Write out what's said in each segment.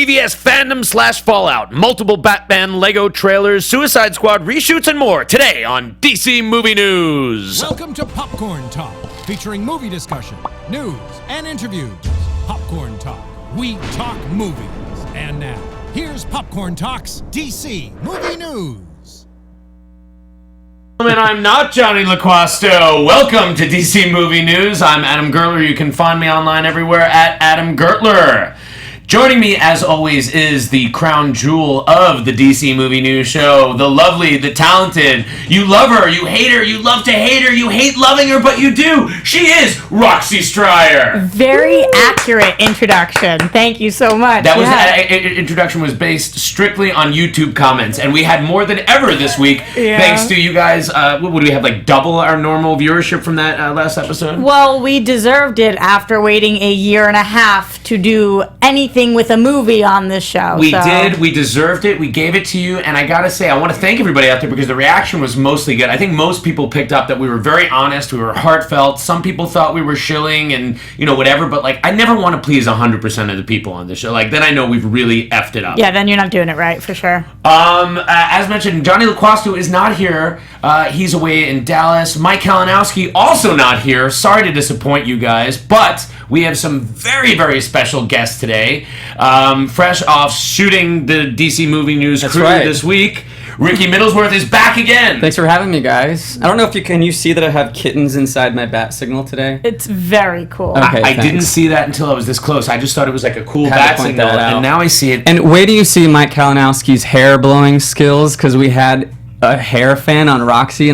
BvS fandom / fallout, multiple Batman Lego trailers, Suicide Squad reshoots, and more today on DC Movie News. Welcome to Popcorn Talk, featuring movie discussion, news, and interviews. Popcorn Talk. We talk movies. And now, here's Popcorn Talk's DC Movie News. I'm not Jonny Loquasto. Welcome to DC Movie News. I'm Adam Gertler. You can find me online everywhere at Adam Gertler. Joining me, as always, is the crown jewel of the DC Movie News show, the lovely, the talented. You love her, you hate her, you love to hate her, you hate loving her, but you do. She is Roxy Striar. Very accurate introduction. Thank you so much. That introduction was based strictly on YouTube comments, and we had more than ever this week, thanks to you guys. What would we have, like double our normal viewership from that last episode? Well, we deserved it after waiting a year and a half to do anything with a movie on this show. We did. We deserved it. We gave it to you. And I got to say, I want to thank everybody out there because the reaction was mostly good. I think most people picked up that we were very honest. We were heartfelt. Some people thought we were shilling and, whatever. But, I never want to please 100% of the people on the show. Then I know we've really effed it up. Yeah, then you're not doing it right, for sure. As mentioned, Jonny Loquasto is not here. He's away in Dallas. Mike Kalinowski also not here. Sorry to disappoint you guys. But we have some very, very special guests today. Fresh off shooting the DC Movie News crew this week, Ricky Middlesworth is back again. Thanks for having me, guys. I don't know if you see that I have kittens inside my bat signal today? It's very cool. Okay, I didn't see that until I was this close. I just thought it was like a cool bat signal, and now I see it. And wait till you see Mike Kalinowski's hair blowing skills, because we had a hair fan on Roxy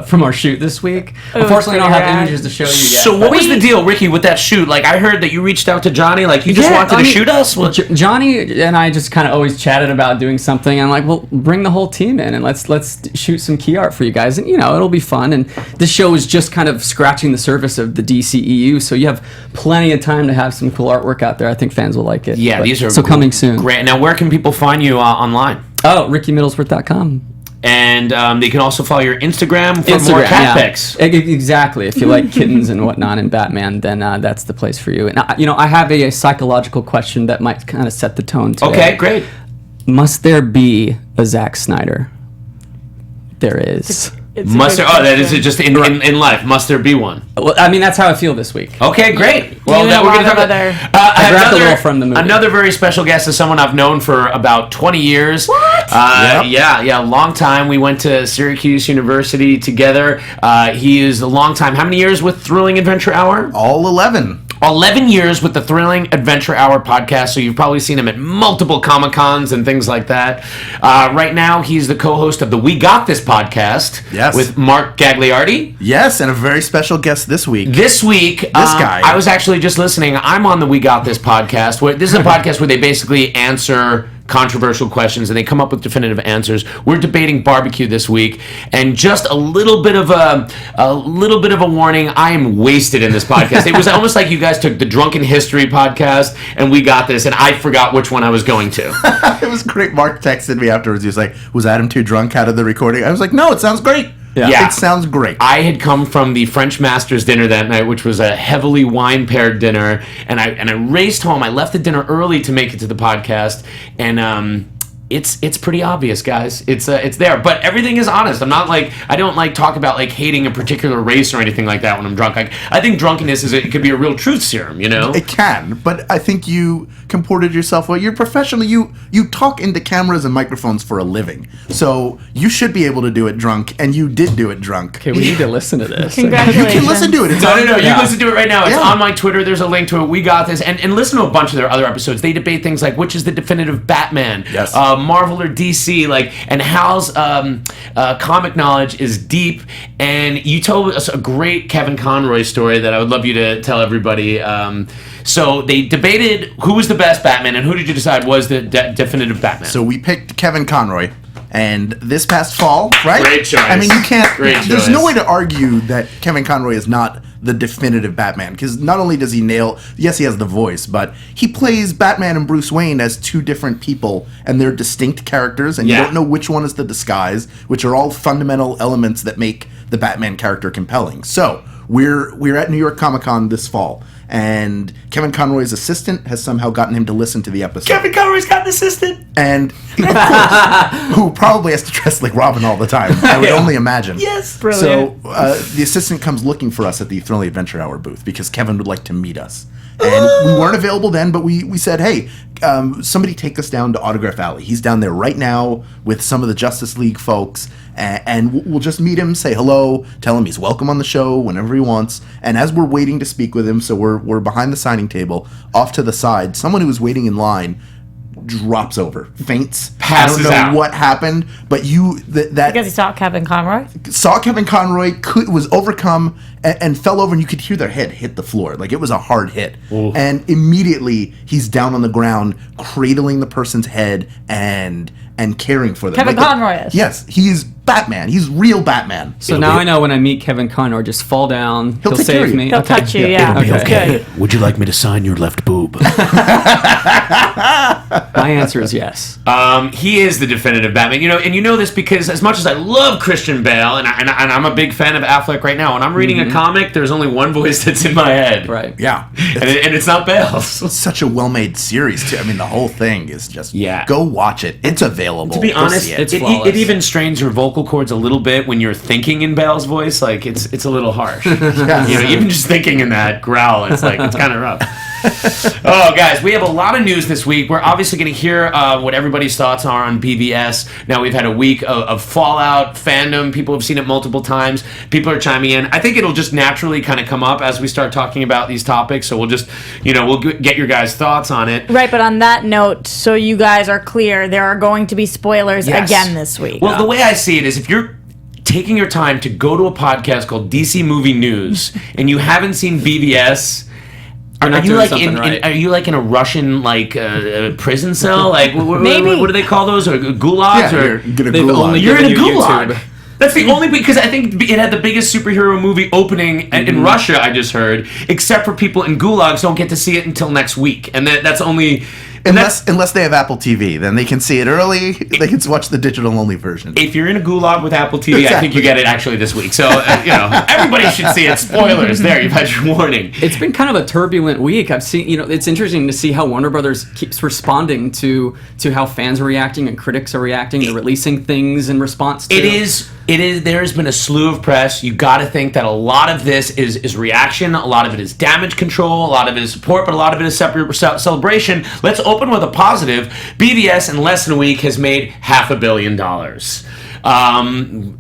from our shoot this week. Unfortunately, I don't have images to show you yet. So what was the deal, Ricky, with that shoot? I heard that you reached out to Jonny, you just wanted to shoot us? Well, Jonny and I just kind of always chatted about doing something. I'm like, well, bring the whole team in and let's shoot some key art for you guys. And, it'll be fun. And this show is just kind of scratching the surface of the DCEU, so you have plenty of time to have some cool artwork out there. I think fans will like it. Yeah, these are coming soon. Great. Now, where can people find you online? Oh, RickyMiddlesworth.com. And they can also follow your Instagram for more cat pics. Exactly. If you like kittens and whatnot and Batman, then that's the place for you. And I have a psychological question that might kind of set the tone today. Okay, great. Must there be a Zack Snyder? There is. That is it just in life. Must there be one? Well, that's how I feel this week. Okay, great. Well, we're going to talk about I grabbed the role from the movie. Another very special guest is someone I've known for about 20 years. What? Yeah, long time. We went to Syracuse University together. He is a long time. How many years with Thrilling Adventure Hour? All 11. 11 years with the Thrilling Adventure Hour podcast, so you've probably seen him at multiple Comic-Cons and things like that. Right now, he's the co-host of the We Got This podcast with Mark Gagliardi. Yes, and a very special guest this week. This guy. I was actually just listening. I'm on the We Got This podcast. This is a podcast where they basically answer controversial questions and they come up with definitive answers. We're debating barbecue this week, and just a little bit of a warning. I am wasted in this podcast. It was almost like you guys took the Drunken History podcast and We Got This, and I forgot which one I was going to. It was great. Mark texted me afterwards. He was like, "Was Adam too drunk out of the recording?" I was like, "No, it sounds great." Yeah, it sounds great. I had come from the French Masters dinner that night, which was a heavily wine-paired dinner, and I raced home. I left the dinner early to make it to the podcast, and it's pretty obvious, guys. It's there, but everything is honest. I don't talk about hating a particular race or anything like that when I'm drunk. I think drunkenness it could be a real truth serum, It can, but I think you comported yourself well. You're professional. You talk into cameras and microphones for a living, so you should be able to do it drunk, and you did do it drunk. Okay, we need to listen to this. Congratulations. You can listen to it. No. You can listen to it right now. It's on my Twitter. There's a link to it. We Got This, and listen to a bunch of their other episodes. They debate things like which is the definitive Batman. Yes. Marvel or DC, and Hal's comic knowledge is deep, and you told us a great Kevin Conroy story that I would love you to tell everybody. So they debated who was the best Batman, and who did you decide was the definitive Batman? So we picked Kevin Conroy, and this past fall, right? Great choice. You can't. choice. There's no way to argue that Kevin Conroy is not the definitive Batman, because not only does he nail, yes, he has the voice, but he plays Batman and Bruce Wayne as two different people, and they're distinct characters, and you don't know which one is the disguise, which are all fundamental elements that make the Batman character compelling. So we're at New York Comic Con this fall, and Kevin Conroy's assistant has somehow gotten him to listen to the episode. Kevin Conroy's got an assistant. And, of course, who probably has to dress like Robin all the time. I would only imagine. Yes. Brilliant. So the assistant comes looking for us at the Thrilling Adventure Hour booth because Kevin would like to meet us. And we weren't available then, but we said, hey, somebody take us down to Autograph Alley. He's down there right now with some of the Justice League folks, and we'll just meet him, say hello, tell him he's welcome on the show whenever he wants. And as we're waiting to speak with him, so we're behind the signing table, off to the side, someone who was waiting in line drops over, faints, passes I don't know out. what happened, but Because he saw Kevin Conroy? saw Kevin Conroy, was overcome and fell over, and you could hear their head hit the floor. Like, it was a hard hit. Ooh. And immediately he's down on the ground, cradling the person's head and caring for them. Kevin Conroy is. Yes, he's Batman. He's real Batman. So now I know when I meet Kevin Conroy, just fall down. He'll take care save of you. me. He'll touch you, yeah. It'll be Okay. okay. Would you like me to sign your left boob? My answer is yes. He is the definitive Batman, and you know this because as much as I love Christian Bale, and I'm a big fan of Affleck right now, when I'm reading a comic, there's only one voice that's in my head, Right. Yeah. and it's not Bale's. It's such a well-made series, too. I mean, the whole thing is just, Yeah. go watch it. It's available. To be Go honest, see it's it flawless. even strains your vocal cords a little bit when you're thinking in Bale's voice. Like it's a little harsh. Even just thinking in that growl, it's kind of rough. Oh, guys, we have a lot of news this week. We're obviously going to hear what everybody's thoughts are on BvS. Now, we've had a week of Fallout fandom. People have seen it multiple times. People are chiming in. I think it'll just naturally kind of come up as we start talking about these topics. So we'll just, we'll get your guys' thoughts on it. Right, but on that note, so you guys are clear, there are going to be spoilers Yes. again this week. Well, the way I see it is if you're taking your time to go to a podcast called DC Movie News and you haven't seen BvS, You're not are you doing like something right. are you like in a Russian prison cell? Like Maybe. what do they call those? Or gulags? Yeah, or you're gonna They've gulag. only you're in a given you gulag. YouTube. That's the only because I think it had the biggest superhero movie opening in Russia. I just heard, except for people in gulags don't get to see it until next week, and that's only. Unless they have Apple TV, then they can see it early. They can watch the digital-only version. If you're in a gulag with Apple TV, I think you get it actually this week. So, everybody should see it. Spoilers there. You've had your warning. It's been kind of a turbulent week. I've seen, it's interesting to see how Warner Brothers keeps responding to how fans are reacting and critics are reacting. They're releasing things in response to. It is. There has been a slew of press. You got to think that a lot of this is reaction. A lot of it is damage control. A lot of it is support, but a lot of it is celebration. Let's open with a positive. BvS in less than a week has made $500 million.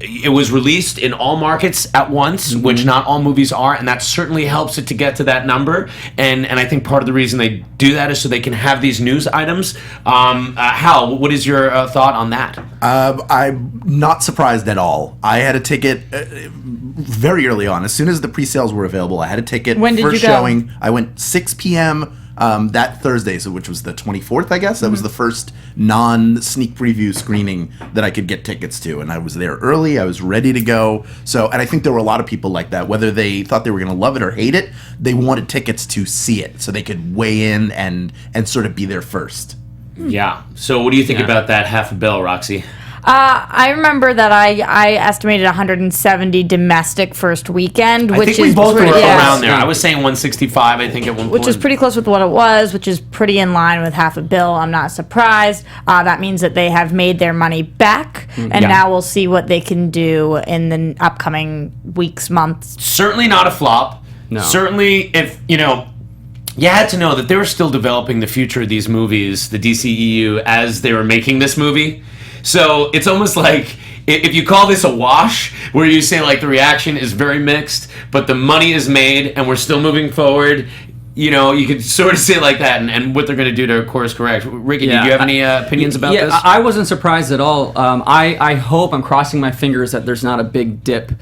It was released in all markets at once, which not all movies are, and that certainly helps it to get to that number. And I think part of the reason they do that is so they can have these news items. Hal, what is your thought on that? I'm not surprised at all. I had a ticket very early on. As soon as the pre-sales were available, I had a ticket. When did first you go? showing. I went 6 p.m. That Thursday, which was the 24th, I guess. That was the first non-sneak preview screening that I could get tickets to, and I was there early. I was ready to go. So, and I think there were a lot of people like that. Whether they thought they were going to love it or hate it, they wanted tickets to see it, so they could weigh in and sort of be there first. Yeah. So what do you think about that $500 million, Roxy? I remember that I estimated 170 domestic first weekend, I which think we is both were pretty, around there. I was saying 165, I think, at one point. which is pretty close with what it was, which is pretty in line with $500 million. I'm not surprised. That means that they have made their money back, and Yeah. now we'll see what they can do in the upcoming weeks, months. Certainly not a flop. No. Certainly, if, you had to know that they were still developing the future of these movies, the DCEU, as they were making this movie. So it's almost like if you call this a wash, where you say like the reaction is very mixed, but the money is made and we're still moving forward, you could sort of say it like that, and what they're going to do to course correct. Ricky, did you have any opinions about this? I wasn't surprised at all. I hope, I'm crossing my fingers that there's not a big dip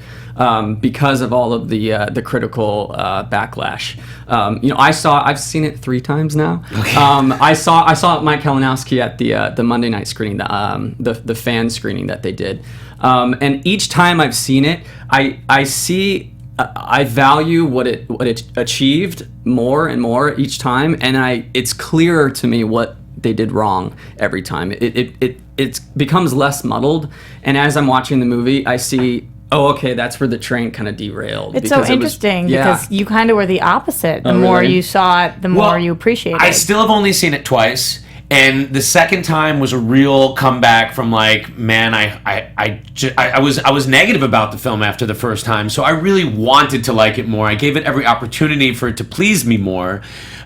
because of all of the critical backlash. I've seen it 3 times now. Okay. I saw Mike Kalinowski at the Monday night screening, the fan screening that they did, and each time I've seen it, I value what it achieved more and more each time, and it's clearer to me what they did wrong every time. It becomes less muddled, and as I'm watching the movie, I see Oh, okay. That's where the train kind of derailed. It's so interesting because you kind of were the opposite. The more you saw it, the more you appreciated it. I still have only seen it twice. And the second time was a real comeback from like, man, I was negative about the film after the first time, so I really wanted to like it more. I gave it every opportunity for it to please me more.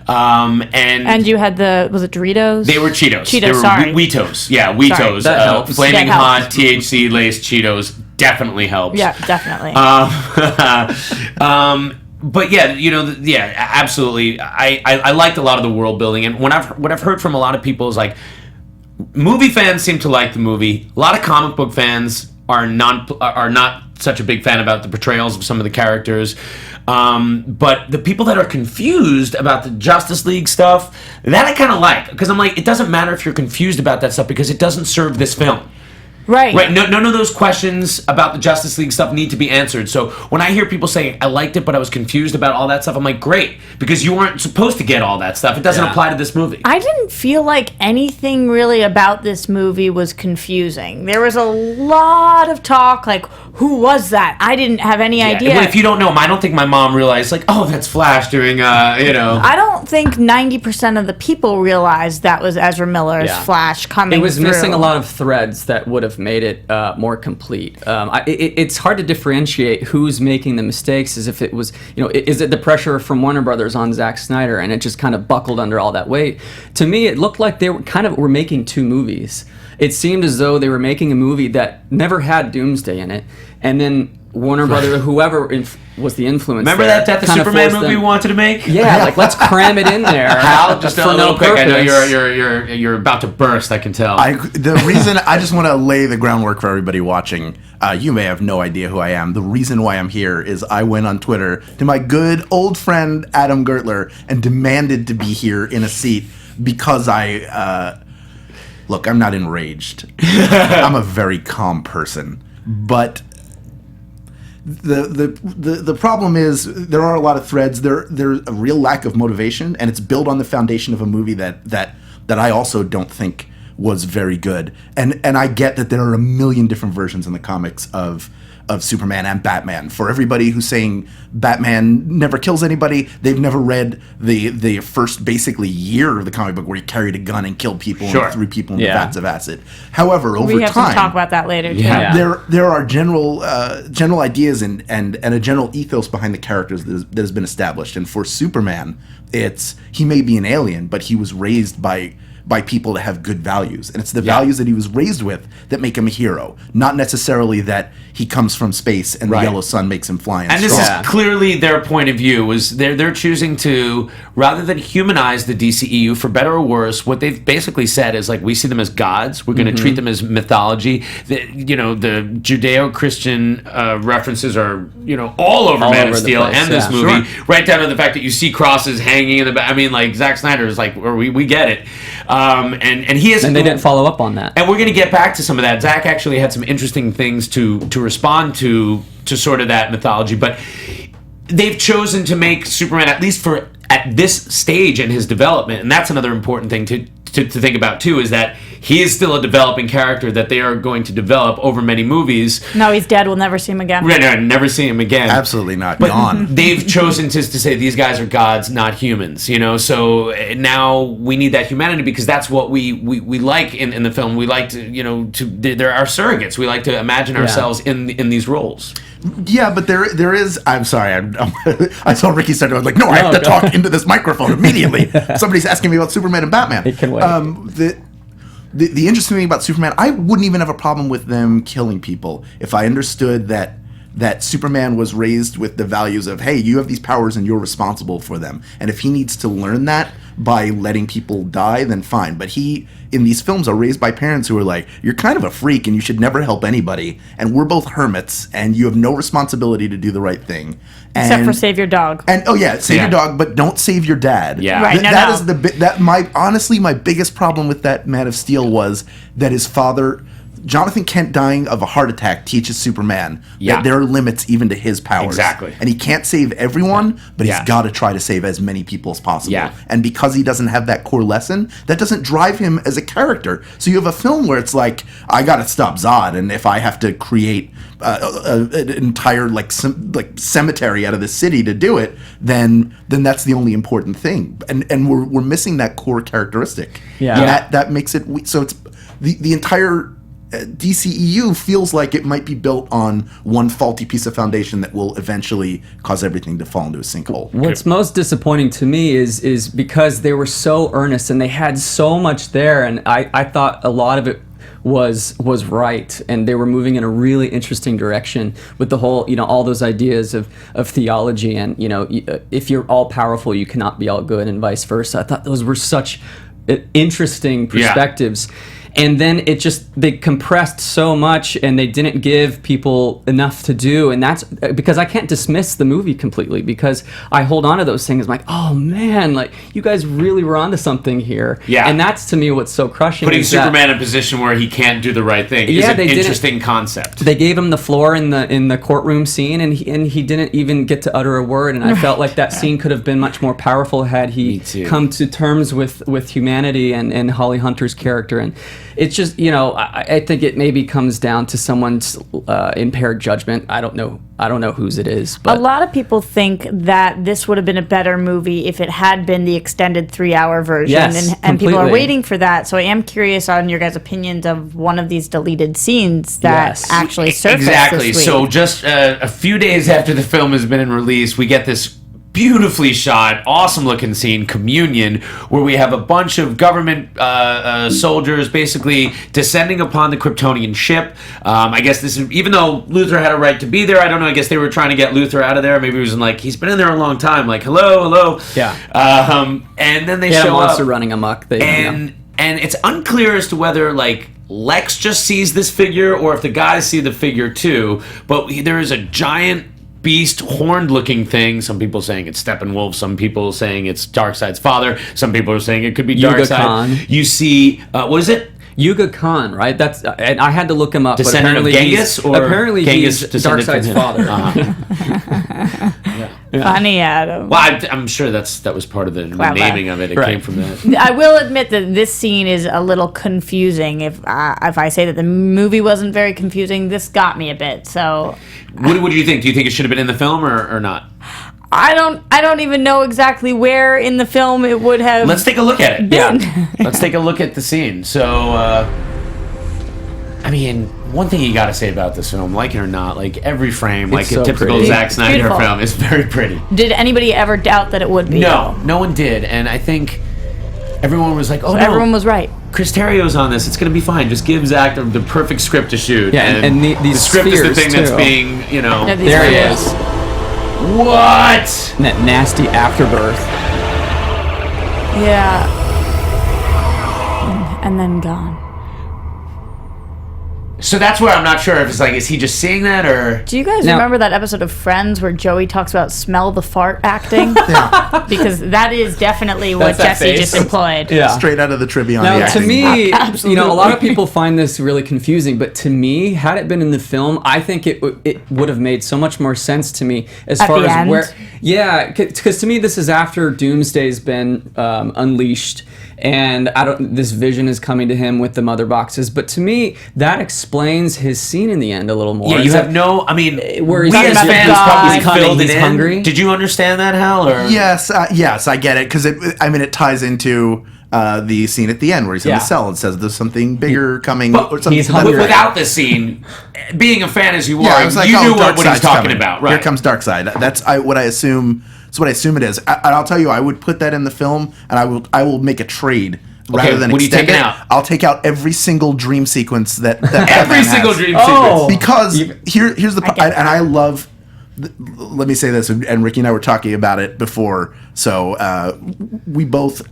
And you had was it Doritos? They were Cheetos. Cheetos, they were sorry. Weetos. Yeah, Weetos. That helps. Flaming hot THC laced Cheetos definitely helps. Yeah, definitely. But yeah, absolutely. I liked a lot of the world building, and what I've heard from a lot of people is like, movie fans seem to like the movie. A lot of comic book fans are not such a big fan about the portrayals of some of the characters. But the people that are confused about the Justice League stuff, that I kind of like, because I'm like, it doesn't matter if you're confused about that stuff because it doesn't serve this film. Right. None of those questions about the Justice League stuff need to be answered. So when I hear people saying, I liked it, but I was confused about all that stuff, I'm like, great, because you weren't supposed to get all that stuff. It doesn't apply to this movie. I didn't feel like anything really about this movie was confusing. There was a lot of talk, like, who was that? I didn't have any idea. Well, if you don't know him, I don't think my mom realized, like, oh, that's Flash during, I don't think 90% of the people realized that was Ezra Miller's Flash coming through. It was missing a lot of threads that would have made it more complete. It's hard to differentiate who's making the mistakes, as if it was, is it the pressure from Warner Brothers on Zack Snyder and it just kind of buckled under all that weight? To me, it looked like they were making two movies. It seemed as though they were making a movie that never had Doomsday in it, and then Warner Brothers, whoever was the influence. Remember that Death of Superman movie we wanted to make? Yeah, like let's cram it in there. Hal, just a little quick. I know you're about to burst. I can tell. The reason I just want to lay the groundwork for everybody watching. You may have no idea who I am. The reason why I'm here is I went on Twitter to my good old friend Adam Gertler and demanded to be here in a seat because look, I'm not enraged. I'm a very calm person, but the problem is there are a lot of threads. There's a real lack of motivation, and it's built on the foundation of a movie that I also don't think was very good. And I get that there are a million different versions in the comics of Superman and Batman. For everybody who's saying Batman never kills anybody, they've never read the first basically year of the comic book where he carried a gun and killed people and threw people into vats of acid. However, over time, we have to talk about that later. There are general ideas and a general ethos behind the characters that has been established. And for Superman, he may be an alien, but he was raised by people that have good values. And it's the values that he was raised with that make him a hero, not necessarily that he comes from space and the yellow sun makes him fly. And this is clearly their point of view, is they're choosing to, rather than humanize the DCEU, for better or worse, what they've basically said is, like, we see them as gods. We're going to treat them as mythology. The Judeo-Christian references are, all over Man of Steel and this movie, right down to the fact that you see crosses hanging in the back. I mean, like, Zack Snyder is like, we get it. And he has, and they didn't follow up on that. And we're going to get back to some of that. Zack actually had some interesting things to respond to sort of that mythology, but they've chosen to make Superman, at least at this stage in his development, and that's another important thing to think about too, is that he is still a developing character that they are going to develop over many movies. No, he's dead. We'll never see him again. Right, no, never see him again. Absolutely not. But gone. They've chosen to say these guys are gods, not humans. So now we need that humanity, because that's what we like in the film. We like to they're our surrogates. We like to imagine ourselves in these roles. Yeah, but there is. I'm sorry. I saw Ricky start. I was like, no, I have to talk into this microphone immediately. Somebody's asking me about Superman and Batman. It can wait. The interesting thing about Superman, I wouldn't even have a problem with them killing people if I understood that Superman was raised with the values of, hey, you have these powers and you're responsible for them. And if he needs to learn that by letting people die, then fine. But he, in these films, are raised by parents who are like, you're kind of a freak and you should never help anybody. And we're both hermits and you have no responsibility to do the right thing. Except for save your dog. And save your dog, but don't save your dad. Yeah, right. Honestly, my biggest problem with that Man of Steel was that his father Jonathan Kent dying of a heart attack teaches Superman Yeah. that there are limits even to his powers. Exactly. And he can't save everyone, but Yeah. he's got to try to save as many people as possible. Yeah. And because he doesn't have that core lesson, that doesn't drive him as a character. So you have a film where it's like, I got to stop Zod, and if I have to create an entire cemetery out of the city to do it, then that's the only important thing. And we're missing that core characteristic. Yeah. And that makes it so it's the entire DCEU feels like it might be built on one faulty piece of foundation that will eventually cause everything to fall into a sinkhole. What's most disappointing to me is because they were so earnest and they had so much there, and I thought a lot of it was right, and they were moving in a really interesting direction with the whole, all those ideas of theology, and if you're all powerful you cannot be all good, and vice versa. I thought those were such interesting perspectives. And then they compressed so much, and they didn't give people enough to do. And that's because I can't dismiss the movie completely, because I hold on to those things. I'm like, oh man, like you guys really were onto something here. Yeah. And that's to me what's so crushing. Putting Superman in a position where he can't do the right thing is an interesting concept. They gave him the floor in the courtroom scene, and he didn't even get to utter a word. And I felt like that scene could have been much more powerful had he come to terms with humanity and Holly Hunter's character. And it's just, I think it maybe comes down to someone's impaired judgment. I don't know whose it is. But a lot of people think that this would have been a better movie if it had been the extended 3-hour version. Yes, and people are waiting for that. So I am curious on your guys' opinions of one of these deleted scenes that actually surfaced Exactly. this week. So just a few days after the film has been in release, we get this beautifully shot, awesome looking scene, Communion, where we have a bunch of government soldiers basically descending upon the Kryptonian ship. I guess this is, even though Luthor had a right to be there, I don't know, I guess they were trying to get Luthor out of there. Maybe it was like, he's been in there a long time, like, hello. Yeah. And then they show show a monster up, running amok. and it's unclear as to whether, like, Lex just sees this figure or if the guys see the figure too, but there is a giant beast, horned looking thing. Some people saying it's Steppenwolf, some people saying it's Darkseid's father, some people are saying it could be Yuga Darkseid. Khan. You see, what is it? Yuga Khan, right? That's and I had to look him up. Descendant but of Genghis, or apparently Genghis he's descended from Darkseid's him? father. Funny, Adam. Well, I'm sure that was part of the naming of it. It came from that. I will admit that this scene is a little confusing. If I say that the movie wasn't very confusing, this got me a bit. So, What do you think? Do you think it should have been in the film or not? I don't even know exactly where in the film it would have. Let's take a look at it. Yeah. Let's take a look at the scene. So, I mean, one thing you got to say about this film, like it or not, like every frame, like so a typical pretty. Zack Snyder Beautiful. film, is very pretty. Did anybody ever doubt that it would be? No one did, and I think everyone was like, "Oh no, Everyone was right. Chris Terrio's on this. It's gonna be fine. Just give Zack the perfect script to shoot." Yeah, and the these script is the spheres, thing that's too. being, Yeah, these There he spheres. is. What? And that nasty afterbirth. Yeah. And then gone. So that's where I'm not sure if it's like, is he just seeing that or? Do you guys Now- remember that episode of Friends where Joey talks about smell the fart acting? Yeah. Because that is definitely what That's that Jesse face. just employed. Yeah. Straight out of the trivia on Now, the to acting. me, Absolutely. a lot of people find this really confusing, but to me, had it been in the film, I think it would have made so much more sense to me as At far the as end? where. Yeah, because to me, this is after Doomsday's been unleashed, and this vision is coming to him with the mother boxes. But to me, that explains his scene in the end a little more. Yeah, you Is have that- no. I mean, Where we he's as talking about fans the probably God. filled it He's in. hungry. Did you understand that, Hal? Or Yes, I get it because it ties into the scene at the end where he's in Yeah. the cell and says there's something bigger coming But or something. he's to that hungry. effect. without the scene, being a fan as you Yeah, are, I was like, you oh, knew what he's Darkseid's talking coming. about, right? Here comes Darkseid. That's what I assume. That's what I assume it is. And I'll tell you, I would put that in the film, and I will make a trade. Rather than what are you extend taking it, out? I'll take out every single dream sequence that Every Batman single has. dream Oh. sequence. Because You- here's the get and I love. Let me say this, and Ricky and I were talking about it before, so we both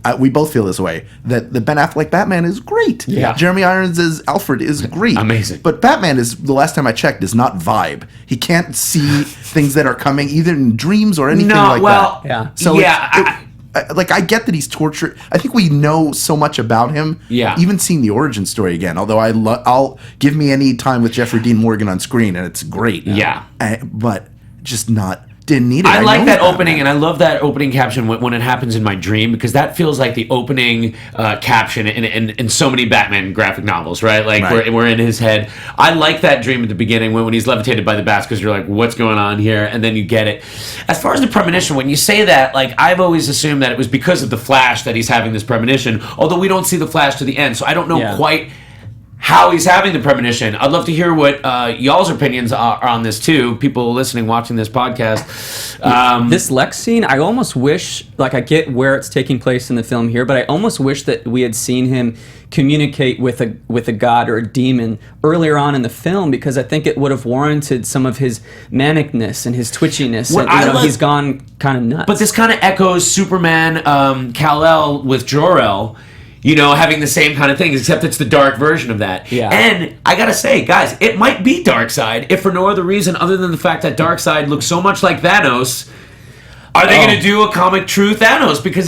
feel this way that the Ben Affleck Batman is great. Yeah. Jeremy Irons as Alfred is great, Amazing. But Batman is, the last time I checked, does not vibe. He can't see things that are coming either in dreams or anything No, like well, that. Yeah. So yeah. I get that he's tortured. I think we know so much about him. Yeah. Even seeing the origin story again. Although I'll give me any time with Jeffrey Dean Morgan on screen, and it's great. Yeah. But just didn't need it. I like that opening, and I love that opening caption when it happens in my dream, because that feels like the opening caption in so many Batman graphic novels, right? Like we're in his head. I like that dream at the beginning when he's levitated by the bats, because you're like, what's going on here? And then you get it. As far as the premonition, when you say that, like, I've always assumed that it was because of the Flash that he's having this premonition, although we don't see the Flash to the end, so I don't know quite how he's having the premonition. I'd love to hear what y'all's opinions are on this too. People listening, watching this podcast. This Lex scene, I almost wish, like, I get where it's taking place in the film here, but I almost wish that we had seen him communicate with a god or a demon earlier on in the film, because I think it would have warranted some of his manicness and his twitchiness. And, he's gone kind of nuts. But this kind of echoes Superman Kal-El with Jor-El. Having the same kind of thing, except it's the dark version of that. Yeah. And I gotta say, guys, it might be Darkseid, if for no other reason other than the fact that Darkseid looks so much like Thanos. Are they going to do a comic true Thanos? Because,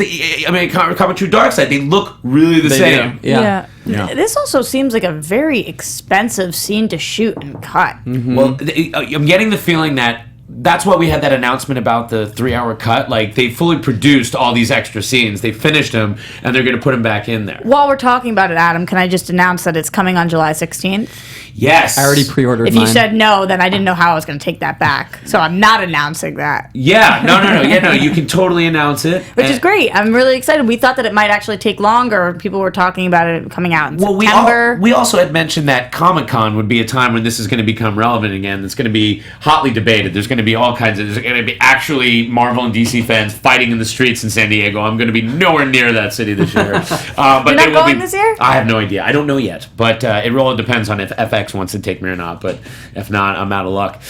comic true Darkseid, they look really the same. Yeah. This also seems like a very expensive scene to shoot and cut. Mm-hmm. Well, I'm getting the feeling that that's why we had that announcement about the 3-hour cut. Like, they fully produced all these extra scenes. They finished them, and they're going to put them back in there. While we're talking about it, Adam, can I just announce that it's coming on July 16th? Yes. I already pre-ordered If mine. you said no, then I didn't know how I was going to take that back. So I'm not announcing that. Yeah. No. Yeah, no, you can totally announce it. Which is great. I'm really excited. We thought that it might actually take longer. People were talking about it coming out in September. We also had mentioned that Comic-Con would be a time when this is going to become relevant again. It's going to be hotly debated. There's going to be all kinds of... There's going to be actually Marvel and DC fans fighting in the streets in San Diego. I'm going to be nowhere near that city this year. But you're not going this year? I have no idea. I don't know yet. But it really depends on if FX wants to take me or not. But if not, I'm out of luck.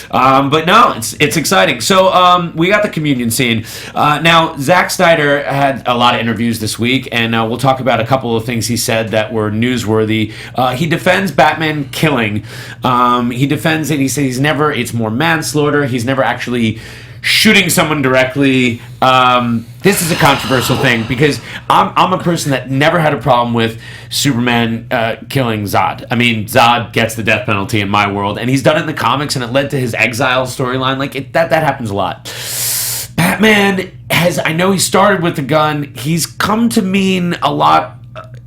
But no, it's exciting. So we got the communion scene. Now, Zack Snyder had a lot of interviews this week, and we'll talk about a couple of things he said that were newsworthy. He defends Batman killing. He defends it. He says it's more manslaughter. He's never actually shooting someone directly. This is a controversial thing, because I'm a person that never had a problem with Superman killing Zod. I mean, Zod gets the death penalty in my world, and he's done it in the comics, and it led to his exile storyline. Like, that happens a lot. Batman I know he started with the gun. He's come to mean a lot.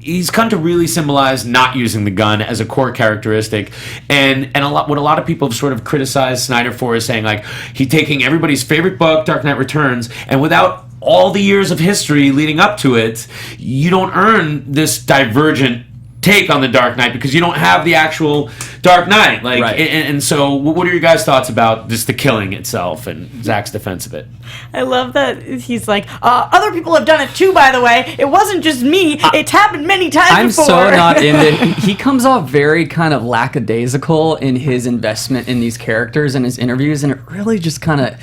He's come to really symbolize not using the gun as a core characteristic, and what a lot of people have sort of criticized Snyder for is saying, like, he's taking everybody's favorite book, Dark Knight Returns, and without all the years of history leading up to it, you don't earn this divergent take on the Dark Knight, because you don't have the actual Dark Knight. Like, right. And so what are your guys' thoughts about just the killing itself and Zack's defense of it? I love that he's like, other people have done it too, by the way. It wasn't just me. It's happened many times before. I'm so not into it. He comes off very kind of lackadaisical in his investment in these characters and his interviews, and it really just kind of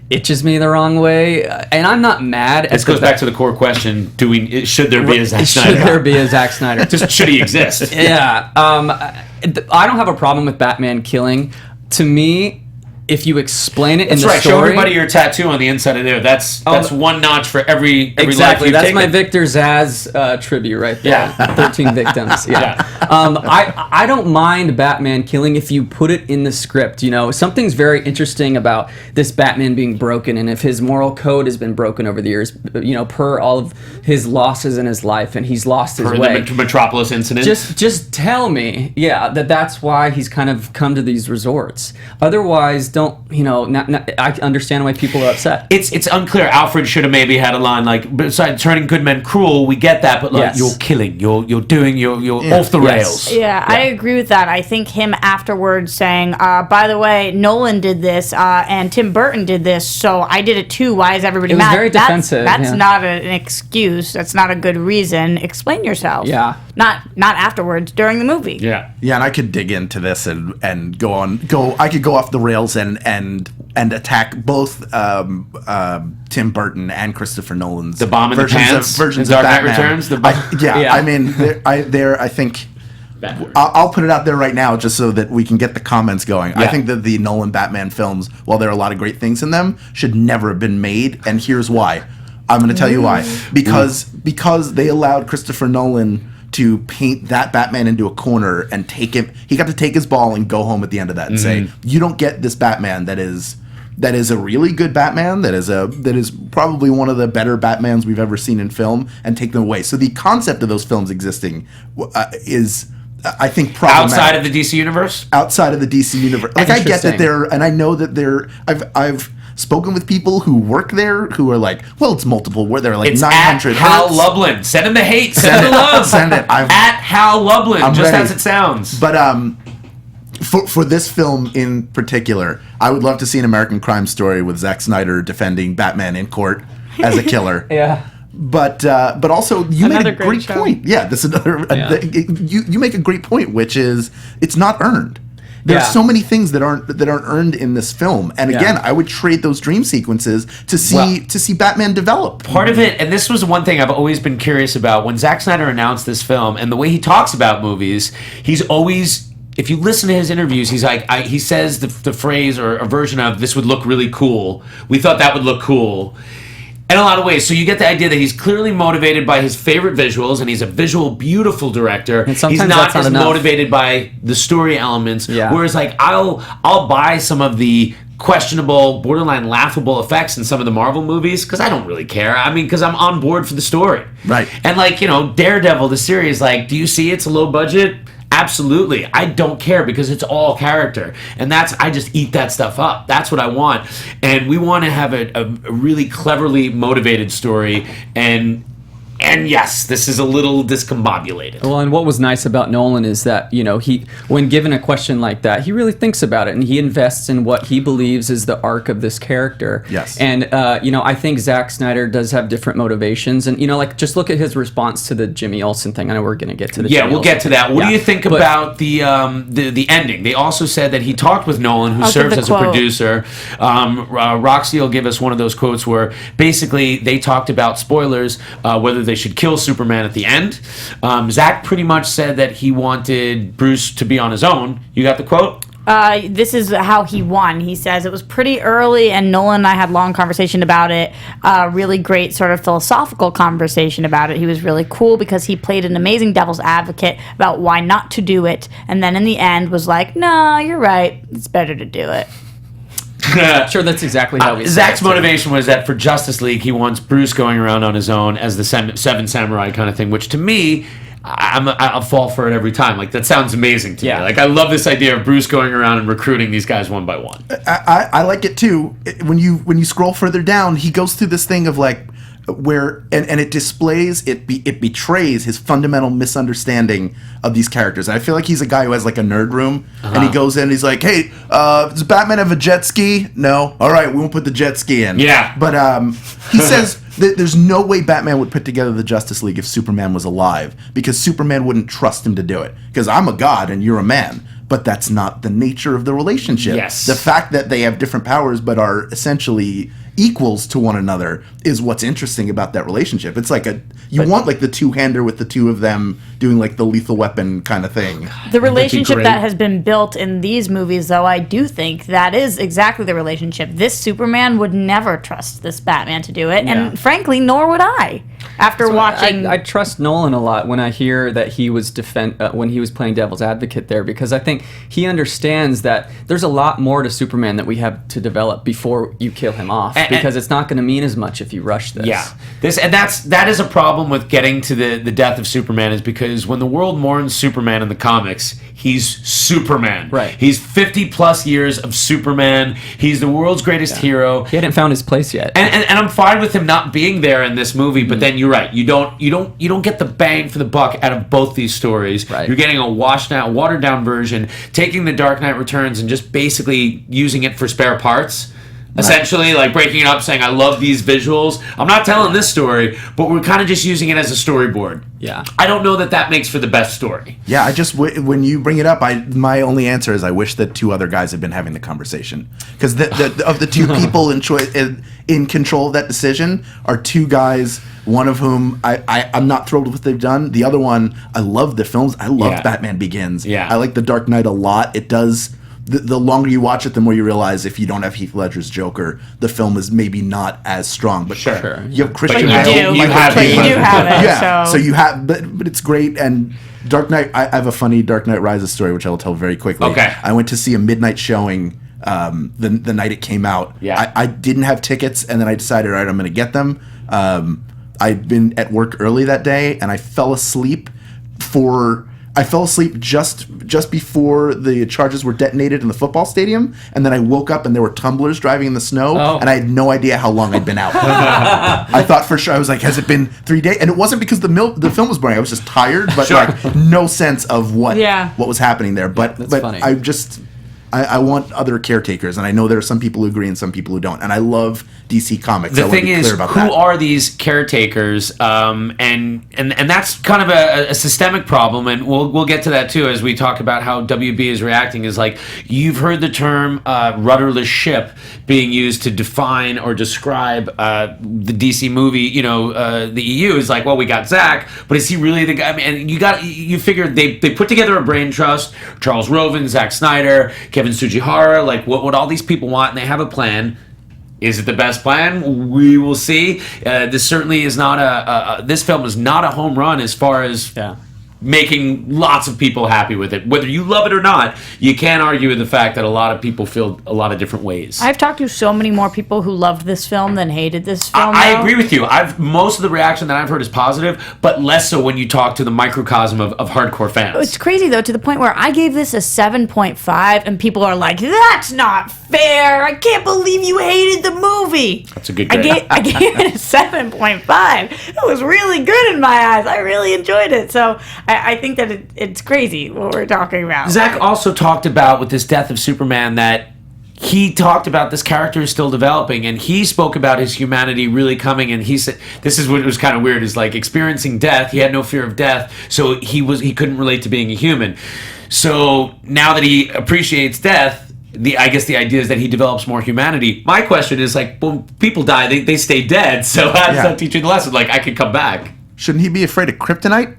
itches me the wrong way, and I'm not mad. This goes back to the core question: should there be a Zack Snyder? Should there be a Zack Snyder? Just should he exist? Yeah, I don't have a problem with Batman killing. To me, if you explain it in the story, show everybody your tattoo on the inside of there. That's one notch for every exactly. Life That's taken. my Victor Zaz tribute right there. Yeah, 13 victims. Yeah. I don't mind Batman killing if you put it in the script. Something's very interesting about this Batman being broken, and if his moral code has been broken over the years, per all of his losses in his life, and he's lost his way. The Metropolis incident. Just tell me, that's why he's kind of come to these resorts. Otherwise, don't. I understand why people are upset. It's unclear. Alfred should have maybe had a line like, besides turning good men cruel, we get that, but like, you're killing, you're off the rails. Yeah, I agree with that. I think him afterwards saying, by the way, Nolan did this, and Tim Burton did this, so I did it too. Why is everybody mad? It was very defensive. That's not an excuse. That's not a good reason. Explain yourself. Yeah. Not afterwards, during the movie. Yeah. Yeah, and I could dig into this and I could go off the rails and attack both Tim Burton and Christopher Nolan's the bomb in the pants versions Dark of Knight Batman. Returns. I mean, I think I'll put it out there right now just so that we can get the comments going. Yeah. I think that the Nolan Batman films, while there are a lot of great things in them, should never have been made, and here's why. I'm going to tell you why. Because they allowed Christopher Nolan to paint that Batman into a corner and take him. He got to take his ball and go home at the end of that and say, you don't get this Batman that is a really good Batman, that is probably one of the better Batmans we've ever seen in film, and take them away. So the concept of those films existing is, I think, problematic. Outside of the DC universe? Outside of the DC universe. Like, I get that and I know that I've spoken with people who work there who are like, well, it's multiple, where they're like, it's 900 at Hal hertz. Lublin. Send him the hate. Send him the love. Send it. At Hal Lublin, I'm just ready. as it sounds. But for this film in particular, I would love to see an American Crime Story with Zack Snyder defending Batman in court as a killer. Yeah. But also, you made a great point. Yeah, this is another. You make a great point, which is it's not earned. There's so many things that aren't earned in this film, and again, I would trade those dream sequences to see Batman develop. Part of it, and this was one thing I've always been curious about, when Zack Snyder announced this film, and the way he talks about movies, he's always, if you listen to his interviews, he's like, he says the phrase or a version of, this would look really cool. We thought that would look cool. In a lot of ways. So you get the idea that he's clearly motivated by his favorite visuals, and he's a visual, beautiful director. And sometimes he's not that's not as enough. motivated by the story elements. Yeah. Whereas, like, I'll buy some of the questionable, borderline laughable effects in some of the Marvel movies because I don't really care. I mean, because I'm on board for the story. Right. And, like, Daredevil, the series, like, do you see it's a low budget? Absolutely. I don't care because it's all character. And I just eat that stuff up. That's what I want. And we want to have a really cleverly motivated story. And yes, this is a little discombobulated. Well, and what was nice about Nolan is that, he, when given a question like that, he really thinks about it and he invests in what he believes is the arc of this character. Yes. And, I think Zack Snyder does have different motivations. And, just look at his response to the Jimmy Olsen thing. I know we're going to get to the Jimmy we'll Olsen get to that. thing. What do you think about the ending? They also said that he talked with Nolan, who serves as a producer. Roxy will give us one of those quotes where basically they talked about spoilers, whether they should kill Superman at the end. Zack pretty much said that he wanted Bruce to be on his own. You got the quote? This is how he won. He says it was pretty early, and Nolan and I had a long conversation about it. Really great sort of philosophical conversation about it. He was really cool because he played an amazing devil's advocate about why not to do it, and then in the end was like, no, you're right. It's better to do it. Sure, that's exactly how we Zack's motivation was that for Justice League, he wants Bruce going around on his own as the Seven Samurai kind of thing, which to me, I'll fall for it every time. Like, that sounds amazing to me. Like, I love this idea of Bruce going around and recruiting these guys one by one. I like it too. When you scroll further down, he goes through this thing of like, where and it displays it betrays his fundamental misunderstanding of these characters. And I feel like he's a guy who has like a nerd room, and he goes in and he's like, hey, does Batman have a jet ski? No. All right, we won't put the jet ski in. Yeah. But he says that there's no way Batman would put together the Justice League if Superman was alive, because Superman wouldn't trust him to do it, because I'm a god and you're a man. But that's not the nature of the relationship. Yes. The fact that they have different powers but are essentially equals to one another is what's interesting about that relationship. It's like you want like the two-hander with the two of them doing like the Lethal Weapon kind of thing. The relationship that has been built in these movies, though, I do think that is exactly the relationship. This Superman would never trust this Batman to do it, and frankly, nor would I. After watching, I trust Nolan a lot when I hear that he was when he was playing devil's advocate there, because I think he understands that there's a lot more to Superman that we have to develop before you kill him off, because it's not going to mean as much if you rush this. Yeah, that is a problem with getting to the death of Superman, is because when the world mourns Superman in the comics, he's Superman. Right. He's 50 plus years of Superman. He's the world's greatest hero. He hadn't found his place yet. And I'm fine with him not being there in this movie, but then you're right. You don't get the bang for the buck out of both these stories. Right. You're getting a washed out, watered down version, taking the Dark Knight Returns and just basically using it for spare parts. Essentially, like breaking it up, saying, I love these visuals. I'm not telling this story, but we're kind of just using it as a storyboard. Yeah. I don't know that makes for the best story. Yeah, I just, when you bring it up, my only answer is I wish that two other guys had been having the conversation. Because of the two people in control of that decision are two guys, one of whom I'm not thrilled with what they've done. The other one, I love the films. I love Batman Begins. Yeah. I like The Dark Knight a lot. It does the longer you watch it, the more you realize if you don't have Heath Ledger's Joker, the film is maybe not as strong. But Sure. you have Kristian But you Bale, do. Michael But Caine. you do have it. Yeah. So, So you have, but it's great. And Dark Knight, I have a funny Dark Knight Rises story, which I will tell very quickly. Okay. I went to see a midnight showing the night it came out. Yeah. I didn't have tickets, and then I decided, all right, I'm going to get them. I'd been at work early that day, and I fell asleep just before the charges were detonated in the football stadium, and then I woke up and there were tumblers driving in the snow, and I had no idea how long I'd been out. I thought for sure, I was like, has it been 3 days? And it wasn't because the film was boring. I was just tired, but like no sense of what was happening there. But funny. I want other caretakers, and I know there are some people who agree and some people who don't. And I love DC Comics. The thing is, who are these caretakers? And that's kind of a systemic problem, and we'll get to that too as we talk about how WB is reacting. Is like, you've heard the term rudderless ship being used to define or describe the DC movie. The EU is like, well, we got Zack, but is he really the guy? I mean, and you figure they put together a brain trust: Charles Roven, Zack Snyder, Kevin Tsujihara, like what all these people want, and they have a plan. Is it the best plan? We will see. This certainly is not this film is not a home run as far as making lots of people happy with it. Whether you love it or not, you can't argue with the fact that a lot of people feel a lot of different ways. I've talked to so many more people who loved this film than hated this film. I agree with you. Most of the reaction that I've heard is positive, but less so when you talk to the microcosm of hardcore fans. It's crazy, though, to the point where I gave this a 7.5, and people are like, that's not fair. I can't believe you hated the movie. That's a good grade. I gave it a 7.5. It was really good in my eyes. I really enjoyed it. So I think that it's crazy what we're talking about. Zack also talked about with this death of Superman that he talked about this character is still developing, and he spoke about his humanity really coming, and he said this is what was kind of weird, is like experiencing death. He had no fear of death, so he couldn't relate to being a human. So now that he appreciates death, I guess the idea is that he develops more humanity. My question is, like, when people die, they stay dead, so how does that teach you the lesson? Like, I could come back. Shouldn't he be afraid of kryptonite?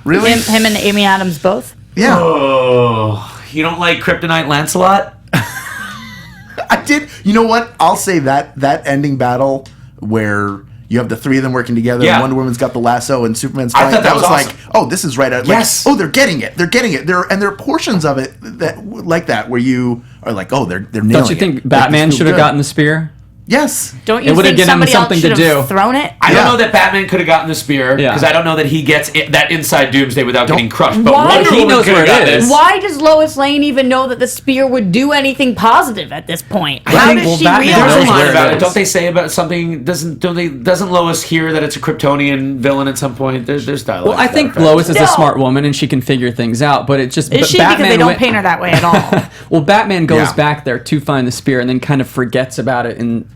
Really? Him and Amy Adams both? Yeah. Oh, you don't like Kryptonite Lancelot? I did. You know what? I'll say that ending battle where you have the three of them working together, and Wonder Woman's got the lasso, and Superman's flying. I thought that was awesome. like, oh, this is right out. Yes. Like, oh, they're getting it. There are portions of it that where you are like, oh, they're nailing it. Don't you think Batman should have gotten the spear? Yes. Don't you It would have think given him somebody else something to should have do. thrown it? I don't know that Batman could have gotten the spear, because I don't know that he gets that inside Doomsday without getting crushed. But Why? Wonder He Woman knows could have where it got is. this. Why does Lois Lane even know that the spear would do anything positive at this point? I How think- does well, she Batman There's realize? a knows line where it about it. is. Don't they say about something? Doesn't Lois hear that it's a Kryptonian villain at some point? There's dialogue. Well, I think Lois is a smart woman and she can figure things out, but it just Is she? Batman Because they don't went- paint her that way at all. Well, Batman goes Yeah. back there to find the spear and then kind of forgets about it, and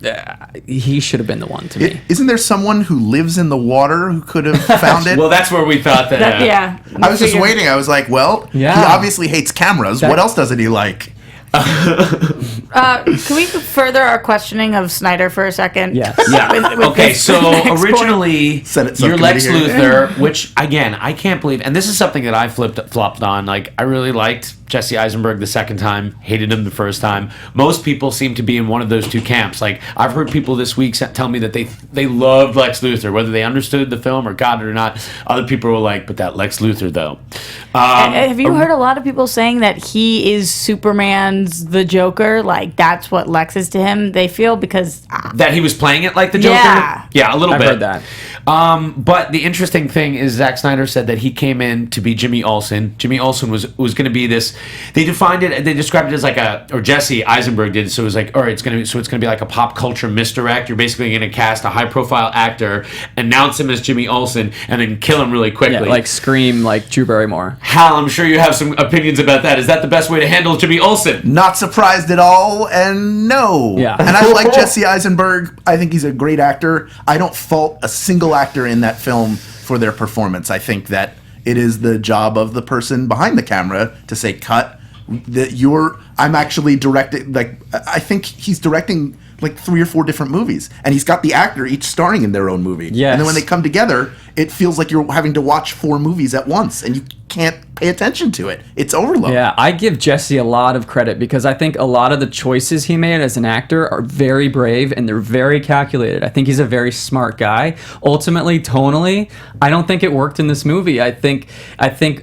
he should have been the one to me. Isn't there someone who lives in the water who could have found it? Well, that's where we thought that. Yeah. I was just waiting. I was like, well, he obviously hates cameras. What else doesn't he like? Can we further our questioning of Snyder for a second? Yes. Yeah. With Okay, this so next originally, Senate you're Lex subcommittee Luthor, which, again, I can't believe, and this is something that I flopped on. Like, I really liked Jesse Eisenberg the second time, hated him the first time. Most people seem to be in one of those two camps. Like, I've heard people this week tell me that they loved Lex Luthor, whether they understood the film or got it or not. Other people were like, but that Lex Luthor, though. Have you heard a lot of people saying that he is Superman's the Joker? Like, that's what Lex is to him, they feel, because... That he was playing it like the Joker? Yeah. A little I've bit. heard that. But the interesting thing is Zack Snyder said that he came in to be Jimmy Olsen. Jimmy Olsen was going to be this. They described it as like or Jesse Eisenberg did. So it was like, all right, it's going to be like a pop culture misdirect. You're basically going to cast a high profile actor, announce him as Jimmy Olsen, and then kill him really quickly. Yeah, like Scream, like Drew Barrymore. Hal, I'm sure you have some opinions about that. Is that the best way to handle Jimmy Olsen? Not surprised at all, and no. Yeah. And I like Jesse Eisenberg. I think he's a great actor. I don't fault a single actor in that film for their performance. I think that it is the job of the person behind the camera to say, cut. I'm actually directing, like, I think he's directing like 3 or 4 different movies, and he's got the actor each starring in their own movie. Yes. And then when they come together, it feels like you're having to watch 4 movies at once, and you can't pay attention to it. It's overload. Yeah, I give Jesse a lot of credit because I think a lot of the choices he made as an actor are very brave and they're very calculated. I think he's a very smart guy. Ultimately, tonally, I don't think it worked in this movie. I think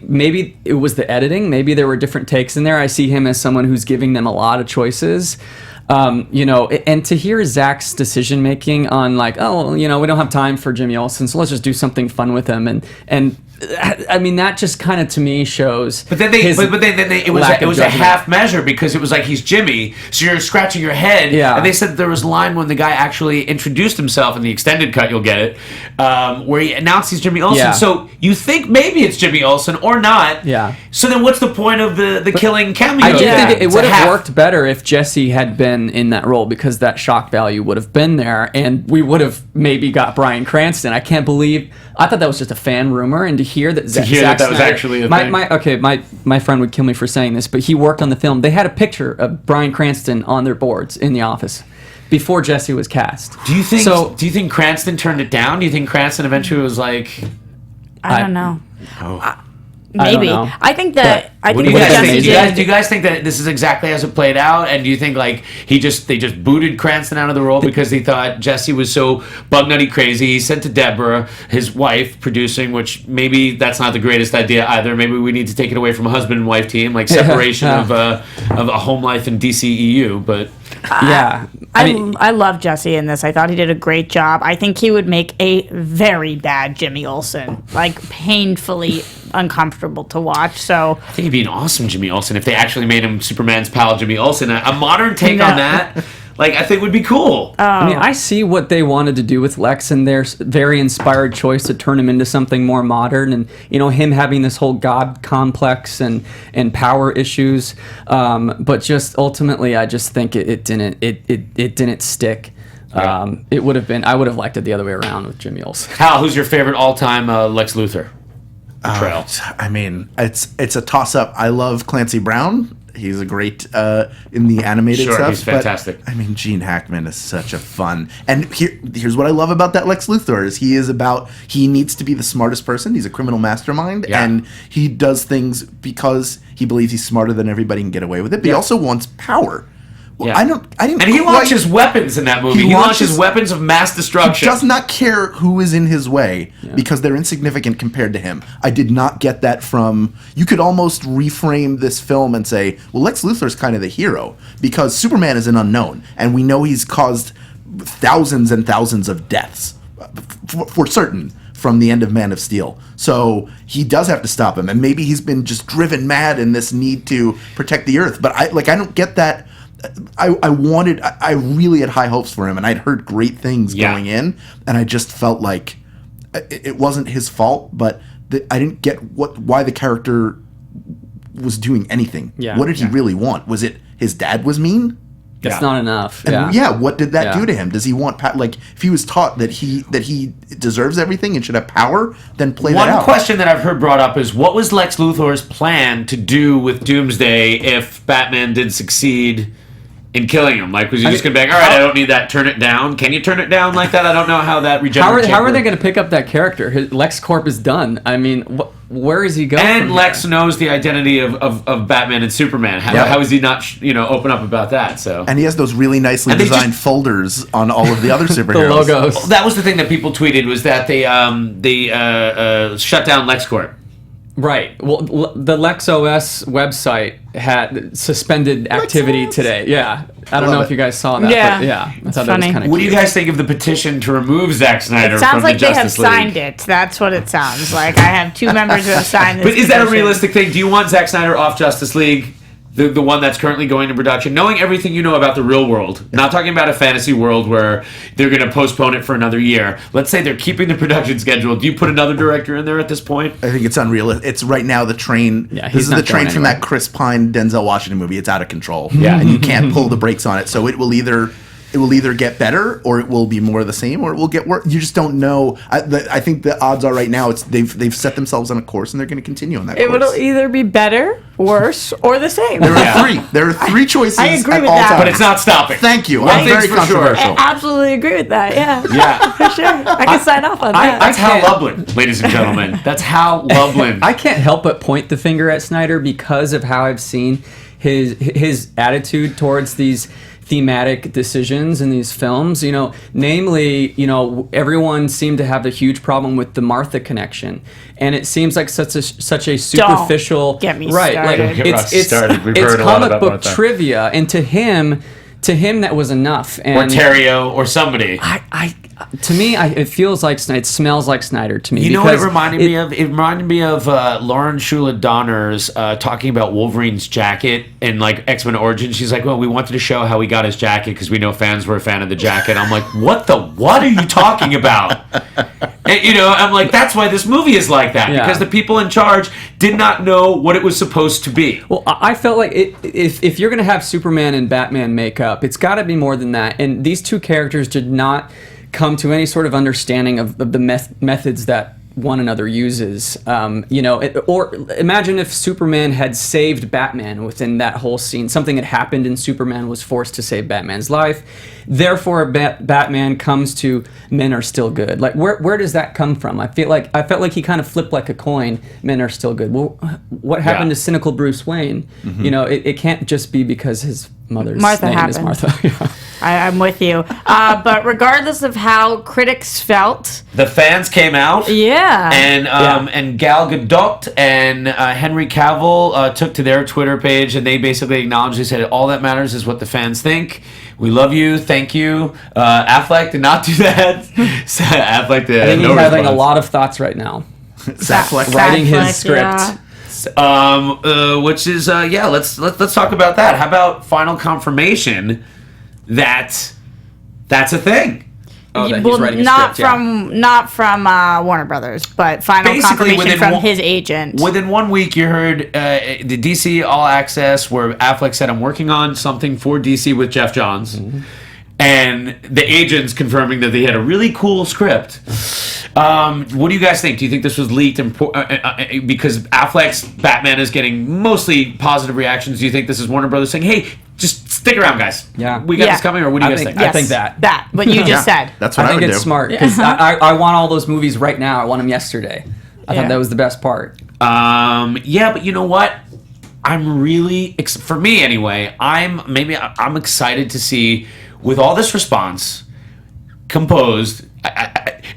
maybe it was the editing. Maybe there were different takes in there. I see him as someone who's giving them a lot of choices. And to hear Zach's decision making on like, oh, we don't have time for Jimmy Olsen, so let's just do something fun with him, and I mean that just kind of to me shows. But then it was a half measure because it was like he's Jimmy, so you're scratching your head. Yeah. And they said there was a line when the guy actually introduced himself in the extended cut. You'll get it, where he announced he's Jimmy Olsen. Yeah. So you think maybe it's Jimmy Olsen or not. Yeah. So then what's the point of the killing cameo? I do think it would have worked better if Jesse had been in that role because that shock value would have been there, and we would have maybe got Bryan Cranston. I thought that was just a fan rumor, and to hear that Zack that was Snyder, actually a thing. My friend would kill me for saying this, but he worked on the film. They had a picture of Bryan Cranston on their boards in the office before Jesse was cast. Do you think Cranston turned it down? Do you think Cranston eventually was like, I don't know. I Maybe. don't know. I think that. What do you guys think? Do you guys think that this is exactly as it played out? And do you think like they just booted Cranston out of the role because they thought Jesse was so bug nutty crazy? He said to Deborah, his wife, producing, which maybe that's not the greatest idea either. Maybe we need to take it away from a husband and wife team, like separation of a home life in DCEU. But yeah, I love Jesse in this. I thought he did a great job. I think he would make a very bad Jimmy Olsen, like painfully uncomfortable to watch. So I think he'd be an awesome Jimmy Olsen if they actually made him Superman's pal Jimmy Olsen. A modern take on that, like, I think would be cool. I mean, I see what they wanted to do with Lex and their very inspired choice to turn him into something more modern, and him having this whole god complex and power issues. But just ultimately, I just think it didn't stick. It would have been. I would have liked it the other way around with Jimmy Olsen. Hal, who's your favorite all-time Lex Luthor? I mean, it's a toss-up. I love Clancy Brown. He's a great in the animated stuff. He's fantastic. But, I mean, Gene Hackman is such a fun. And here's what I love about that Lex Luthor is he needs to be the smartest person. He's a criminal mastermind, and he does things because he believes he's smarter than everybody and can get away with it. But he also wants power. Well, I didn't. And he launches weapons in that movie. He launches weapons of mass destruction. He does not care who is in his way because they're insignificant compared to him. I did not get that from. You could almost reframe this film and say, well, Lex Luthor's kind of the hero because Superman is an unknown, and we know he's caused thousands and thousands of deaths for certain from the end of Man of Steel. So he does have to stop him, and maybe he's been just driven mad in this need to protect the Earth. But I don't get that. I really had high hopes for him, and I'd heard great things going in, and I just felt like it wasn't his fault, but I didn't get why the character was doing anything. Yeah. What did he really want? Was it his dad was mean? That's not enough. And what did that do to him? Does he want if he was taught that he deserves everything and should have power, then play that out? One question that I've heard brought up is what was Lex Luthor's plan to do with Doomsday if Batman did succeed in killing him? Like, was he just going to be like, all right, I don't need that, turn it down? Can you turn it down like that? I don't know how that regenerates. How are they going to pick up that character? LexCorp is done. I mean, where is he going? And Lex knows the identity of Batman and Superman. How is he not, open up about that? So. And he has those really nicely designed folders on all of the other superheroes. The logos. That was the thing that people tweeted was that they shut down LexCorp. Right. Well, the LexOS website had suspended activity today. Yeah. I don't know if you guys saw that. Yeah. But yeah. I thought funny. that was kind of What do you guys think of the petition to remove Zack Snyder It sounds from like the they have Justice League? signed it. That's what it sounds like. I have 2 members who have signed this But is that a petition. realistic thing? Do you want Zack Snyder off Justice League? The one that's currently going to production, knowing everything you know about the real world, not talking about a fantasy world where they're going to postpone it for another year. Let's say they're keeping the production schedule. Do you put another director in there at this point? I think it's unrealistic. It's right now the train. Yeah, this is the train from that Chris Pine Denzel Washington movie. It's out of control. Yeah. And you can't pull the brakes on it. So it will either it will either get better or it will be more of the same or it will get worse. You just don't know. I think the odds are right now they've set themselves on a course and they're going to continue on that course. It will either be better, worse, or the same. There are three. There are three choices. I agree at with all that. times. But it's not stopping. Thank you. One I'm very thing's for sure. controversial. I absolutely agree with that. Yeah. Yeah. For sure. I can sign off on that. That's Hal Lublin, ladies and gentlemen. That's Hal Lublin. I can't help but point the finger at Snyder because of how I've seen his attitude towards these thematic decisions in these films, namely, everyone seemed to have a huge problem with the Martha connection, and it seems like such a superficial. Don't get me right, started. like it's comic book trivia, and to him that was enough. And or Terrio or somebody. To me, it feels like it smells like Snyder to me. You know what it reminded me of? It reminded me of Lauren Shula Donner's talking about Wolverine's jacket in like X-Men Origins. She's like, well, we wanted to show how he got his jacket because we know fans were a fan of the jacket. I'm like, what are you talking about? And, I'm like, that's why this movie is like that, because the people in charge did not know what it was supposed to be. Well, I felt like if you're going to have Superman and Batman makeup, it's got to be more than that. And these two characters did not come to any sort of understanding of the methods that one another uses. Or imagine if Superman had saved Batman within that whole scene. Something had happened and Superman was forced to save Batman's life. Therefore, Batman comes to men are still good. Like, where does that come from? I felt like he kind of flipped like a coin. Men are still good. Well, what happened to cynical Bruce Wayne? Mm-hmm. It can't just be because his mother's name is Martha. I'm with you. But regardless of how critics felt, the fans came out. Yeah. And Gal Gadot and Henry Cavill took to their Twitter page and they basically acknowledged, they said, all that matters is what the fans think. We love you. Thank you. Affleck did not do that. Affleck did. I think he's having a lot of thoughts right now. Affleck writing his script. Yeah. Which is let's talk about that. How about final confirmation that that's a thing? Oh, that he's writing a not script, not from Warner Brothers, but final Basically, confirmation from his agent. Within 1 week, you heard the DC All Access, where Affleck said, "I'm working on something for DC with Jeff Johns." Mm-hmm. And the agents confirming that they had a really cool script. What do you guys think? Do you think this was leaked because Affleck's Batman is getting mostly positive reactions? Do you think this is Warner Brothers saying, "Hey, just stick around, guys. Yeah, we got this coming"? Or what do you guys think? I think that. That what you just said. That's what I think it's smart because I want all those movies right now. I want them yesterday. I thought that was the best part. But you know what? I'm really, for me anyway, I'm excited to see, with all this response composed,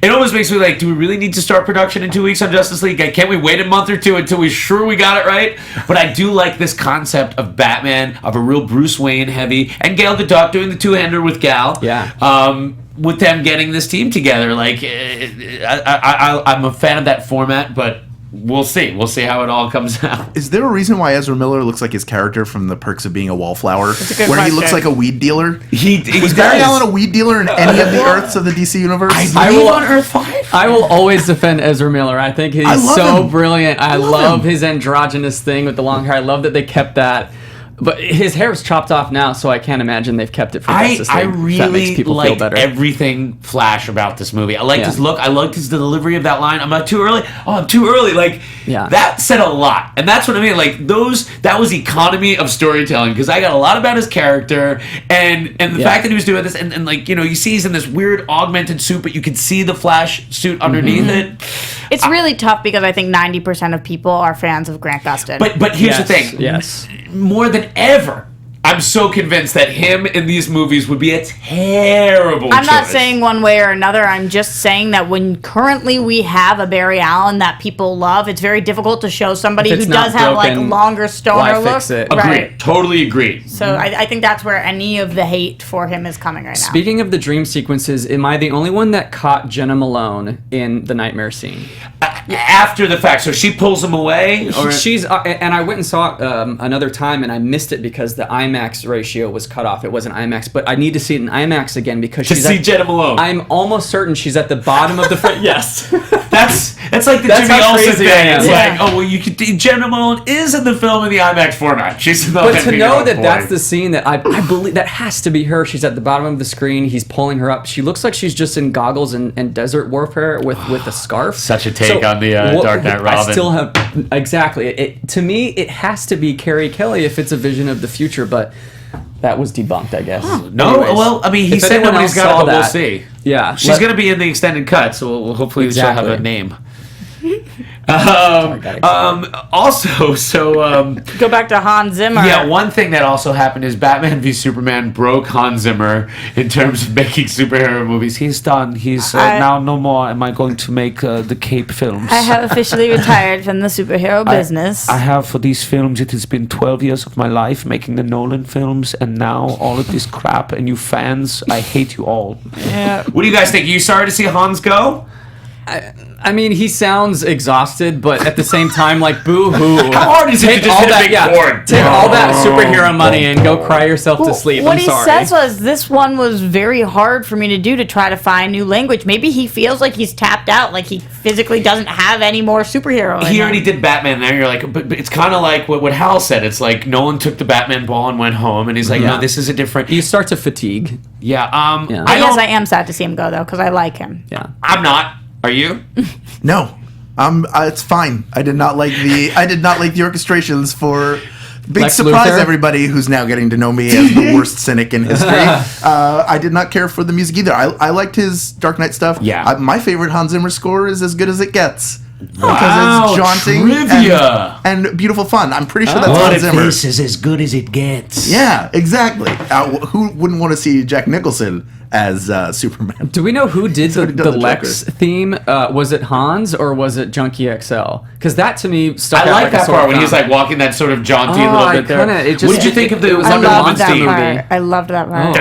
it almost makes me like, do we really need to start production in 2 weeks on Justice League? Can't we wait a month or two until we're sure we got it right? But I do like this concept of Batman, of a real Bruce Wayne heavy, and Gal Gadot doing the two-hander with Gal. Yeah. With them getting this team together. Like, I'm a fan of that format, but we'll see. We'll see how it all comes out. Is there a reason why Ezra Miller looks like his character from The Perks of Being a Wallflower? That's a good where question. he looks like a weed dealer? He Was Barry Allen a weed dealer in any of the Earths of the DC universe? I believe on Earth 5. I will always defend Ezra Miller. I think he's brilliant. I love his androgynous thing with the long hair. I love that they kept that. But his hair is chopped off now, so I can't imagine they've kept it for Justice League. I really that makes people feel liked better. everything Flash about this movie. I liked his look. I liked his delivery of that line. I'm not too early. Oh, I'm too early. Like, that said a lot. And that's what I mean. Like, that was economy of storytelling, because I got a lot about his character and the fact that he was doing this. And like, you see he's in this weird augmented suit, but you can see the Flash suit underneath it. It's really tough because I think 90% of people are fans of Grant Gustin. But here's the thing. Yes. More than ever, I'm so convinced that him in these movies would be a terrible choice. I'm not saying one way or another. I'm just saying that when currently we have a Barry Allen that people love, it's very difficult to show somebody who does have like longer stoner look. Fix it? Agreed. Totally agree. So I think that's where any of the hate for him is coming right now. Speaking of the dream sequences, am I the only one that caught Jenna Malone in the nightmare scene? after the fact. So she pulls him away? Or? She's and I went and saw it another time, and I missed it because the IMAX ratio was cut off. It wasn't IMAX, but I need to see it in IMAX again because to see Jenna Malone. I'm almost certain she's at the bottom of the frame. Yes. That's like the Jimmy Olsen thing. It's like, oh, well, you could. Jenna Malone is in the film in the IMAX format. She's in the But to know that that's the scene that I believe that has to be her. She's at the bottom of the screen. He's pulling her up. She looks like she's just in goggles and desert warfare with a scarf. Such a take on the Dark Knight Robin. I still have exactly. To me, it has to be Carrie Kelly if it's a vision of the future, but that was debunked, I guess. No, Anyways, well, I mean, he said nobody's got it, but we'll see. Yeah, she's going to be in the extended cut, so hopefully she'll have a name. Also, so go back to Hans Zimmer. Yeah, one thing that also happened is Batman v Superman broke Hans Zimmer in terms of making superhero movies. He's done. He's now no more. Am I going to make the Cape films? I have officially retired from the superhero business. I have for these films. It has been 12 years of my life making the Nolan films, and now all of this crap. And you fans, I hate you all. Yeah. What do you guys think? Are you sorry to see Hans go? I mean, he sounds exhausted, but at the same time, like, boo-hoo. How hard is it to just hit a big chord? Take all that superhero money and go cry yourself to sleep. What I'm sorry. he says was, this one was very hard for me to do to try to find new language. Maybe he feels like he's tapped out, like he physically doesn't have any more superhero. He already did Batman there. You're like, but it's kind of like what Hal said. It's like Nolan took the Batman ball and went home, and he's like, no, this is a different... You start to fatigue. Yeah. I am sad to see him go, though, because I like him. Yeah. I'm not. Are you? No. It's fine. I did not like the orchestrations for big Lex surprise Luthor? Everybody who's now getting to know me as the worst cynic in history. I did not care for the music either. I liked his Dark Knight stuff. Yeah. My favorite Hans Zimmer score is As Good as It Gets. Wow, because it's jaunting trivia. and beautiful fun. I'm pretty sure that's Hans Zimmer. This is as good as it gets. Yeah, exactly. Who wouldn't want to see Jack Nicholson as Superman? Do we know who did the the Lex Joker. theme? Was it Hans or was it Junkie XL? Because that to me stuck I out like like that a sore part when he's thumb. like walking that sort of jaunty little bit there. What did you think of the it was Wonder I Woman loved that theme? part. I loved that part.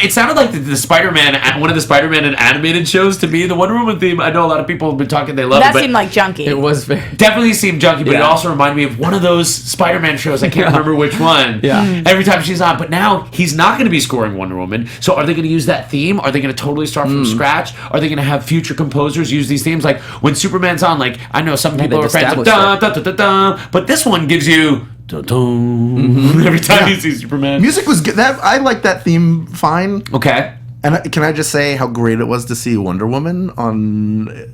It sounded like the Spider-Man, one of the Spider-Man and animated shows to me. The Wonder Woman theme, I know a lot of people have been talking, they love That it. But seemed like Junkie. It was very... definitely seemed junky, but it Yeah. also reminded me of one of those Spider-Man shows. I can't remember which one. Yeah. Every time she's on. But now he's not going to be scoring Wonder Woman. So are they going to use that theme? Are they going to totally start from scratch? Are they going to have future composers use these themes? Like when Superman's on, like I know some people they've are fans of established da, da, da, da, da, but this one gives you every time you see Superman. Music was good. I like that theme fine. Okay. And can I just say how great it was to see Wonder Woman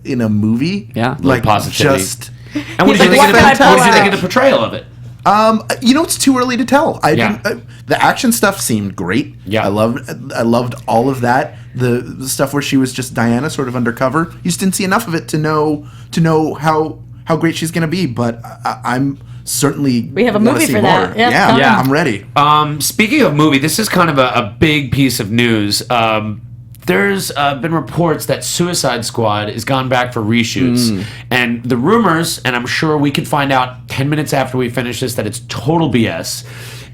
in a movie? Yeah. like Positivity. just. And what did you He's think like, what did you think of the portrayal of it? It's too early to tell. Yeah. The action stuff seemed great. Yeah. I loved all of that. The stuff where she was just Diana, sort of undercover. You just didn't see enough of it to know how great she's going to be. But I'm certainly We have a wanna movie see for that. more. Yeah, Yeah. I'm ready. Speaking of movie, this is kind of a big piece of news. There's been reports that Suicide Squad has gone back for reshoots. And the rumors, and I'm sure we could find out 10 minutes after we finish this that it's total BS,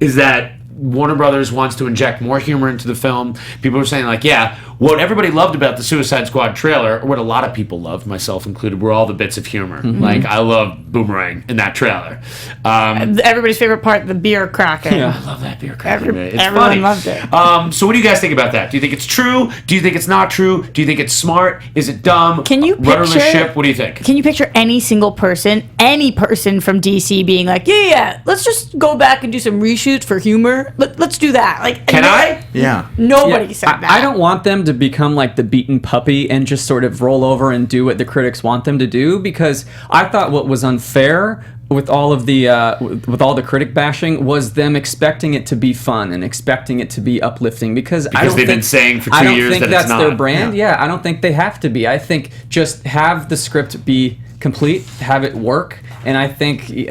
is that Warner Brothers wants to inject more humor into the film. People are saying, like, yeah, what everybody loved about the Suicide Squad trailer, or what a lot of people loved, myself included, were all the bits of humor. Like, I love Boomerang in that trailer. Everybody's favorite part, the beer cracking. I love that beer cracker. It's everyone funny. loved it. So what do you guys think about that? Do you think it's true? Do you think it's not true? Do you think it's smart? Is it dumb? Can you rudderless picture- ship? What do you think? Can you picture any person from DC being like, yeah, let's just go back and do some reshoots for humor. Let's do that. Like, Can I? Yeah. Nobody said that. I don't want them to become like the beaten puppy and just sort of roll over and do what the critics want them to do, because I thought what was unfair with all of the with all the critic bashing was them expecting it to be fun and expecting it to be uplifting, because I don't they've think, been saying for 2 I don't years think that that's it's not. their brand. Yeah, I don't think they have to be. I think just have the script be complete, have it work, and I think you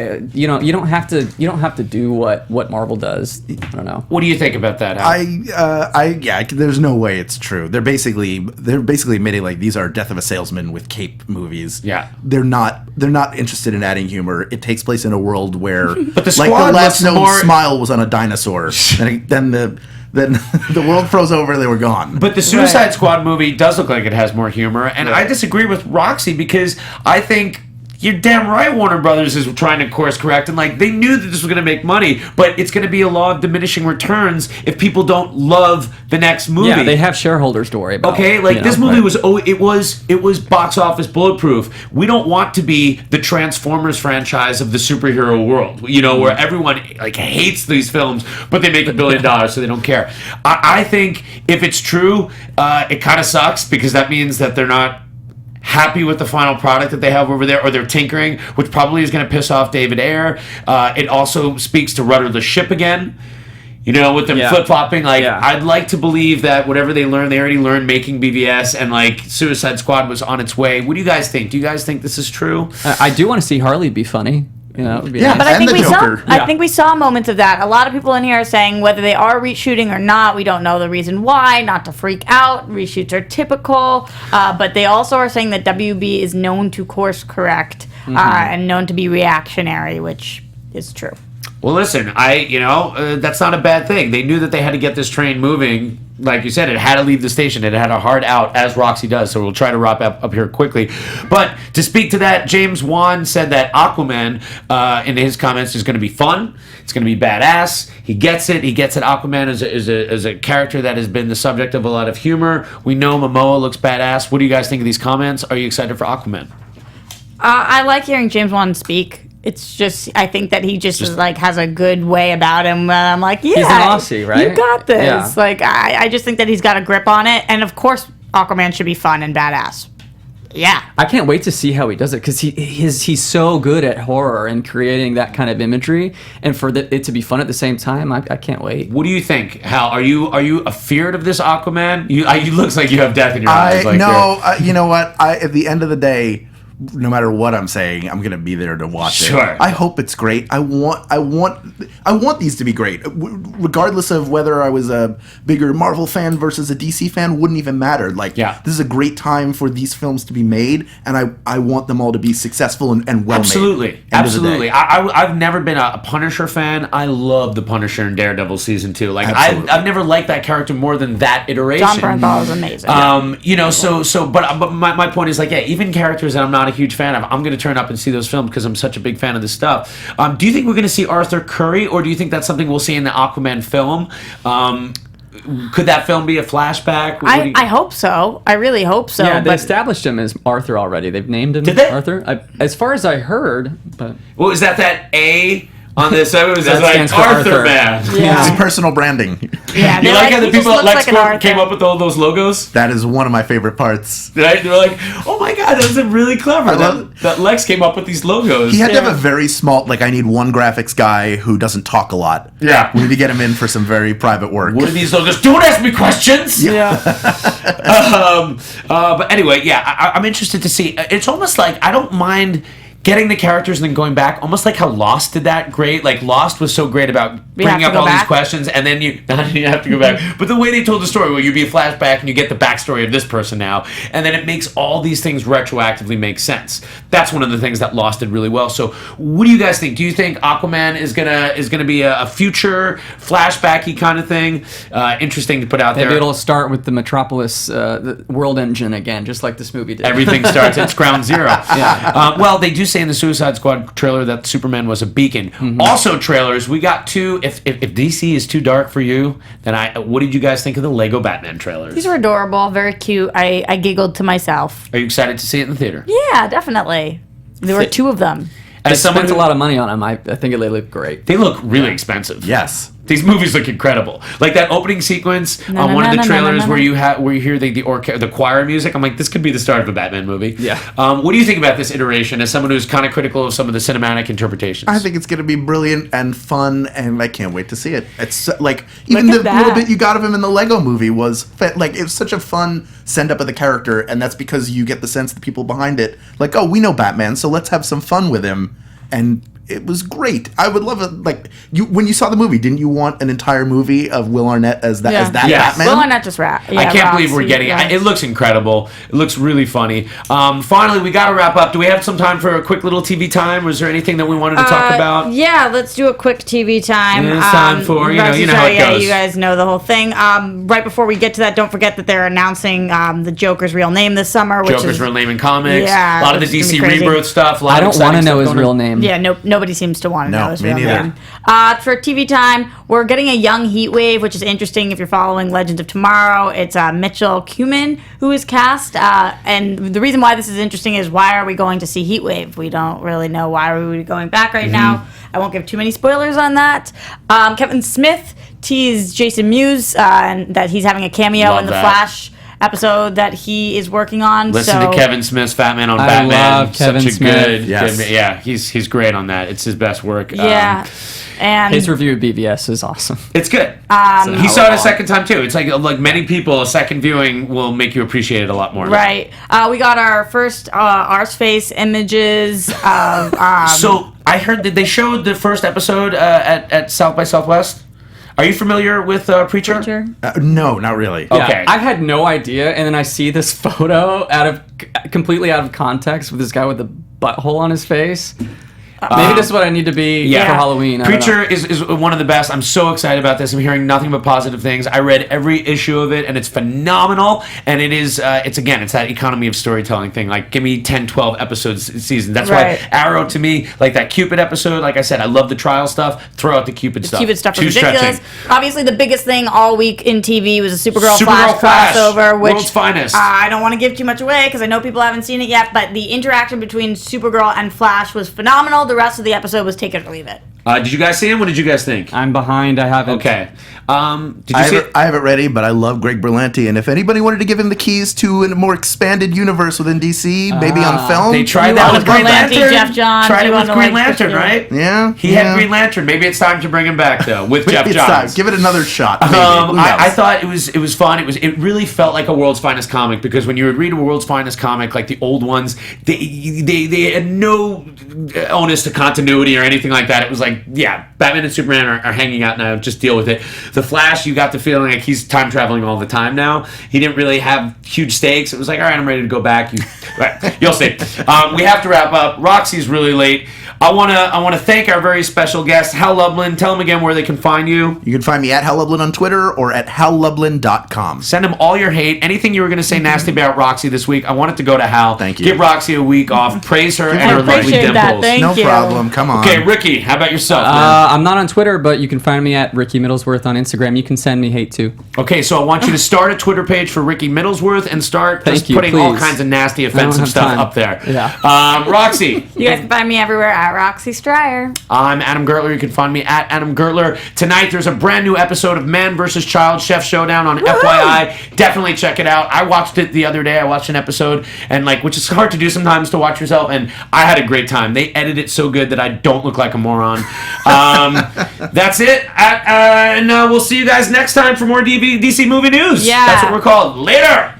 don't have to do what Marvel does. I don't know. What do you think about that, Hal? There's no way it's true. They're basically admitting like these are Death of a Salesman with cape movies. Yeah. They're not interested in adding humor. It takes place in a world where But the like Squad the last looks known more- smile was on a dinosaur. And then the world froze over, they were gone. But the Suicide Squad movie does look like it has more humor, and I disagree with Roxy because I think you're damn right Warner Brothers is trying to course correct, and like they knew that this was going to make money, but it's going to be a law of diminishing returns if people don't love the next movie. Yeah, they have shareholders to worry about. Okay, like this movie was box office bulletproof. We don't want to be the Transformers franchise of the superhero world, where everyone like hates these films, but they make $1 billion, so they don't care. I think if it's true, it kind of sucks because that means that they're not happy with the final product that they have over there, or they're tinkering, which probably is going to piss off David Ayer. It also speaks to rudder the ship again. With them flip-flopping. I'd like to believe that whatever they already learned making BvS, and like Suicide Squad was on its way. What do you guys think? Do you guys think this is true? I do want to see Harley be funny. It would be nice. But I think we saw moments of that. A lot of people in here are saying whether they are reshooting or not, we don't know the reason why. Not to freak out. Reshoots are typical. But they also are saying that WB is known to course correct and known to be reactionary, which is true. Well, listen, that's not a bad thing. They knew that they had to get this train moving. Like you said, it had to leave the station. It had a hard out, as Roxy does. So we'll try to wrap up here quickly. But to speak to that, James Wan said that Aquaman, in his comments, is going to be fun. It's going to be badass. He gets it. He gets it. Aquaman is a character that has been the subject of a lot of humor. We know Momoa looks badass. What do you guys think of these comments? Are you excited for Aquaman? I like hearing James Wan speak. It's just, I think that he just has a good way about him. I'm like, yeah. He's an Aussie, right? You got this. Yeah. Like, I just think that he's got a grip on it. And of course, Aquaman should be fun and badass. Yeah. I can't wait to see how he does it, because he's so good at horror and creating that kind of imagery, and for it to be fun at the same time, I can't wait. What do you think, Hal? Are you afeared of this Aquaman? You looks like you have death in your eyes. You know what? At the end of the day, no matter what I'm saying, I'm gonna be there to watch it. I hope it's great. I want these to be great, regardless of whether I was a bigger Marvel fan versus a DC fan. Wouldn't even matter. This is a great time for these films to be made, and I want them all to be successful and well made. Absolutely. I've never been a Punisher fan. I love the Punisher in Daredevil season 2. I've never liked that character more than that iteration. John Bernthal is amazing. But my point is even characters that I'm not a huge fan of, I'm going to turn up and see those films because I'm such a big fan of this stuff. Do you think we're going to see Arthur Curry, or do you think that's something we'll see in the Aquaman film? Could that film be a flashback? I hope so. I really hope so. Yeah, they established him as Arthur already. They've named him Arthur. As far as I heard, but is that A on this? It was like Arthur Man. Yeah. It's personal branding. Yeah, you like how the people at LexCorp came up with all those logos? That is one of my favorite parts. Right? They're like, oh my god, that's really clever. That Lex came up with these logos. He had to have a very small, I need one graphics guy who doesn't talk a lot. Yeah. We need to get him in for some very private work. What are these logos? Don't ask me questions! Yeah. But anyway, I'm interested to see. It's almost like I don't mind getting the characters and then going back, almost like how Lost did that great. Like, Lost was so great about bringing up all these questions, and then you have to go back. But the way they told the story, you be a flashback and you get the backstory of this person now, and then it makes all these things retroactively make sense. That's one of the things that Lost did really well. So, what do you guys think? Do you think Aquaman is gonna be a future flashbacky kind of thing? Interesting to put out there. Maybe it'll start with the Metropolis the world engine again, just like this movie did. Everything starts at ground zero. Yeah. Well, they do say in the Suicide Squad trailer that Superman was a beacon. Mm-hmm. Also, trailers, we got two. If DC is too dark for you, then what did you guys think of the Lego Batman trailers? These were adorable, very cute. I giggled to myself. Are you excited to see it in the theater? Yeah, definitely. There were two of them. They spent a lot of money on them. I think they look great. They look really expensive. Yes. These movies look incredible. Like that opening sequence on one of the trailers where you hear the choir music. I'm like, this could be the start of a Batman movie. Yeah. What do you think about this iteration as someone who's kind of critical of some of the cinematic interpretations? I think it's going to be brilliant and fun, and I can't wait to see it. It's like even the little bit you got of him in the Lego movie was it was such a fun send up of the character, and that's because you get the sense the people behind it, like, oh, we know Batman, so let's have some fun with him. And it was great. I would love it. Like when you saw the movie, didn't you want an entire movie of Will Arnett as that Yes. Batman? Will Arnett just rat. I can't believe we're getting it. It looks incredible. It looks really funny. Finally, we got to wrap up. Do we have some time for a quick little TV time? Was there anything that we wanted to talk about? Yeah, let's do a quick TV time. It's time for, you know how it goes. You guys know the whole thing. Right before we get to that, don't forget that they're announcing the Joker's real name this summer. Joker's real name in comics. Yeah, a lot of the DC Rebirth stuff. I don't want to know his real name. Yeah, nobody seems to want to know his me real neither. name. For TV time, we're getting a young Heatwave, which is interesting if you're following Legends of Tomorrow. It's Mitchell Cumin who is cast. And the reason why this is interesting is why are we going to see Heatwave? We don't really know why are we going back right now. I won't give too many spoilers on that. Kevin Smith teased Jason Mewes and that he's having a cameo Love in the that. Flash episode that he is working on. Listen to Kevin Smith's Fat Man on Batman. love Kevin Such a Smith. good, Yes. yeah. He's great on that. It's his best work. Yeah. And His review of BvS is awesome. It's good. He saw it a second time too. It's like many people, a second viewing will make you appreciate it a lot more. right. We got our first Arseface images of. So I heard that they showed the first episode at South by Southwest. Are you familiar with Preacher? No, not really. Oh. Okay. I had no idea, and then I see this photo completely out of context with this guy with the butthole on his face. Maybe this is what I need to be for Halloween. I don't know. Preacher is one of the best. I'm so excited about this. I'm hearing nothing but positive things. I read every issue of it, and it's phenomenal. And it is, it's that economy of storytelling thing. Like, give me 10, 12 episodes a season. That's Right. why Arrow, to me, like that Cupid episode, like I said, I love the trial stuff. Throw out the Cupid stuff. Cupid stuff Too was ridiculous. stretching. Obviously, the biggest thing all week in TV was a Supergirl Supergirl Flash crossover, which World's Finest. I don't want to give too much away because I know people haven't seen it yet. But the interaction between Supergirl and Flash was phenomenal. The rest of the episode was take it or leave it. Did you guys see him? What did you guys think? I'm behind. I haven't. Okay. Did you see it? I have it ready, but I love Greg Berlanti, and if anybody wanted to give him the keys to a more expanded universe within DC, maybe on film, They tried You that want with Green Berlanti, Lantern. Jeff Johns, Tried you it with want to Green like Lantern, Kristian. right? Yeah, He had Green Lantern. Maybe it's time to bring him back though with Jeff It's Johns. time. Give it another shot. Maybe. Who knows? I thought it was fun. It really felt like a World's Finest comic because when you would read a World's Finest comic, like the old ones, they had no onus to continuity or anything like that. It was like, yeah, Batman and Superman are hanging out now. Just deal with it. The Flash, you got the feeling like he's time traveling all the time now. He didn't really have huge stakes. It was like, all right, I'm ready to go back. You'll see. We have to wrap up. Roxy's really late. I wanna thank our very special guest, Hal Lublin. Tell them again where they can find you. You can find me at Hal Lublin on Twitter or at hallublin.com. Send him all your hate. Anything you were going to say nasty about Roxy this week, I want it to go to Hal. Thank you. Give Roxy a week off. Praise her and her lovely appreciate that. dimples. Thank No you. problem. Come on. Okay, Ricky, how about yourself, man? I'm not on Twitter, but you can find me at Ricky Middlesworth on Instagram. You can send me hate too. Okay, so I want you to start a Twitter page for Ricky Middlesworth and start just Thank you, putting all please. kinds of nasty, don't offensive have stuff time. up there. Yeah. Roxy. You guys can find me everywhere at Roxy Striar. I'm Adam Gertler. You can find me at Adam Gertler. Tonight, there's a brand new episode of Man vs. Child Chef Showdown on FYI. Definitely check it out. I watched it the other day. I watched an episode, and which is hard to do sometimes to watch yourself, and I had a great time. They edit it so good that I don't look like a moron. That's it. And we'll see you guys next time for more DC movie news. Yeah. That's what we're called. Later.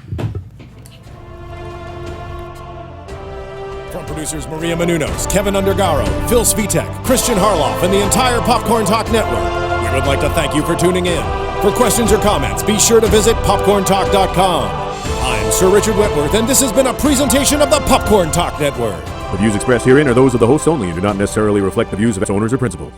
From producers Maria Menounos, Kevin Undergaro, Phil Svitek, Kristian Harloff, and the entire Popcorn Talk Network, we would like to thank you for tuning in. For questions or comments, be sure to visit popcorntalk.com. I'm Sir Richard Wentworth, and this has been a presentation of the Popcorn Talk Network. The views expressed herein are those of the hosts only and do not necessarily reflect the views of its owners or principals.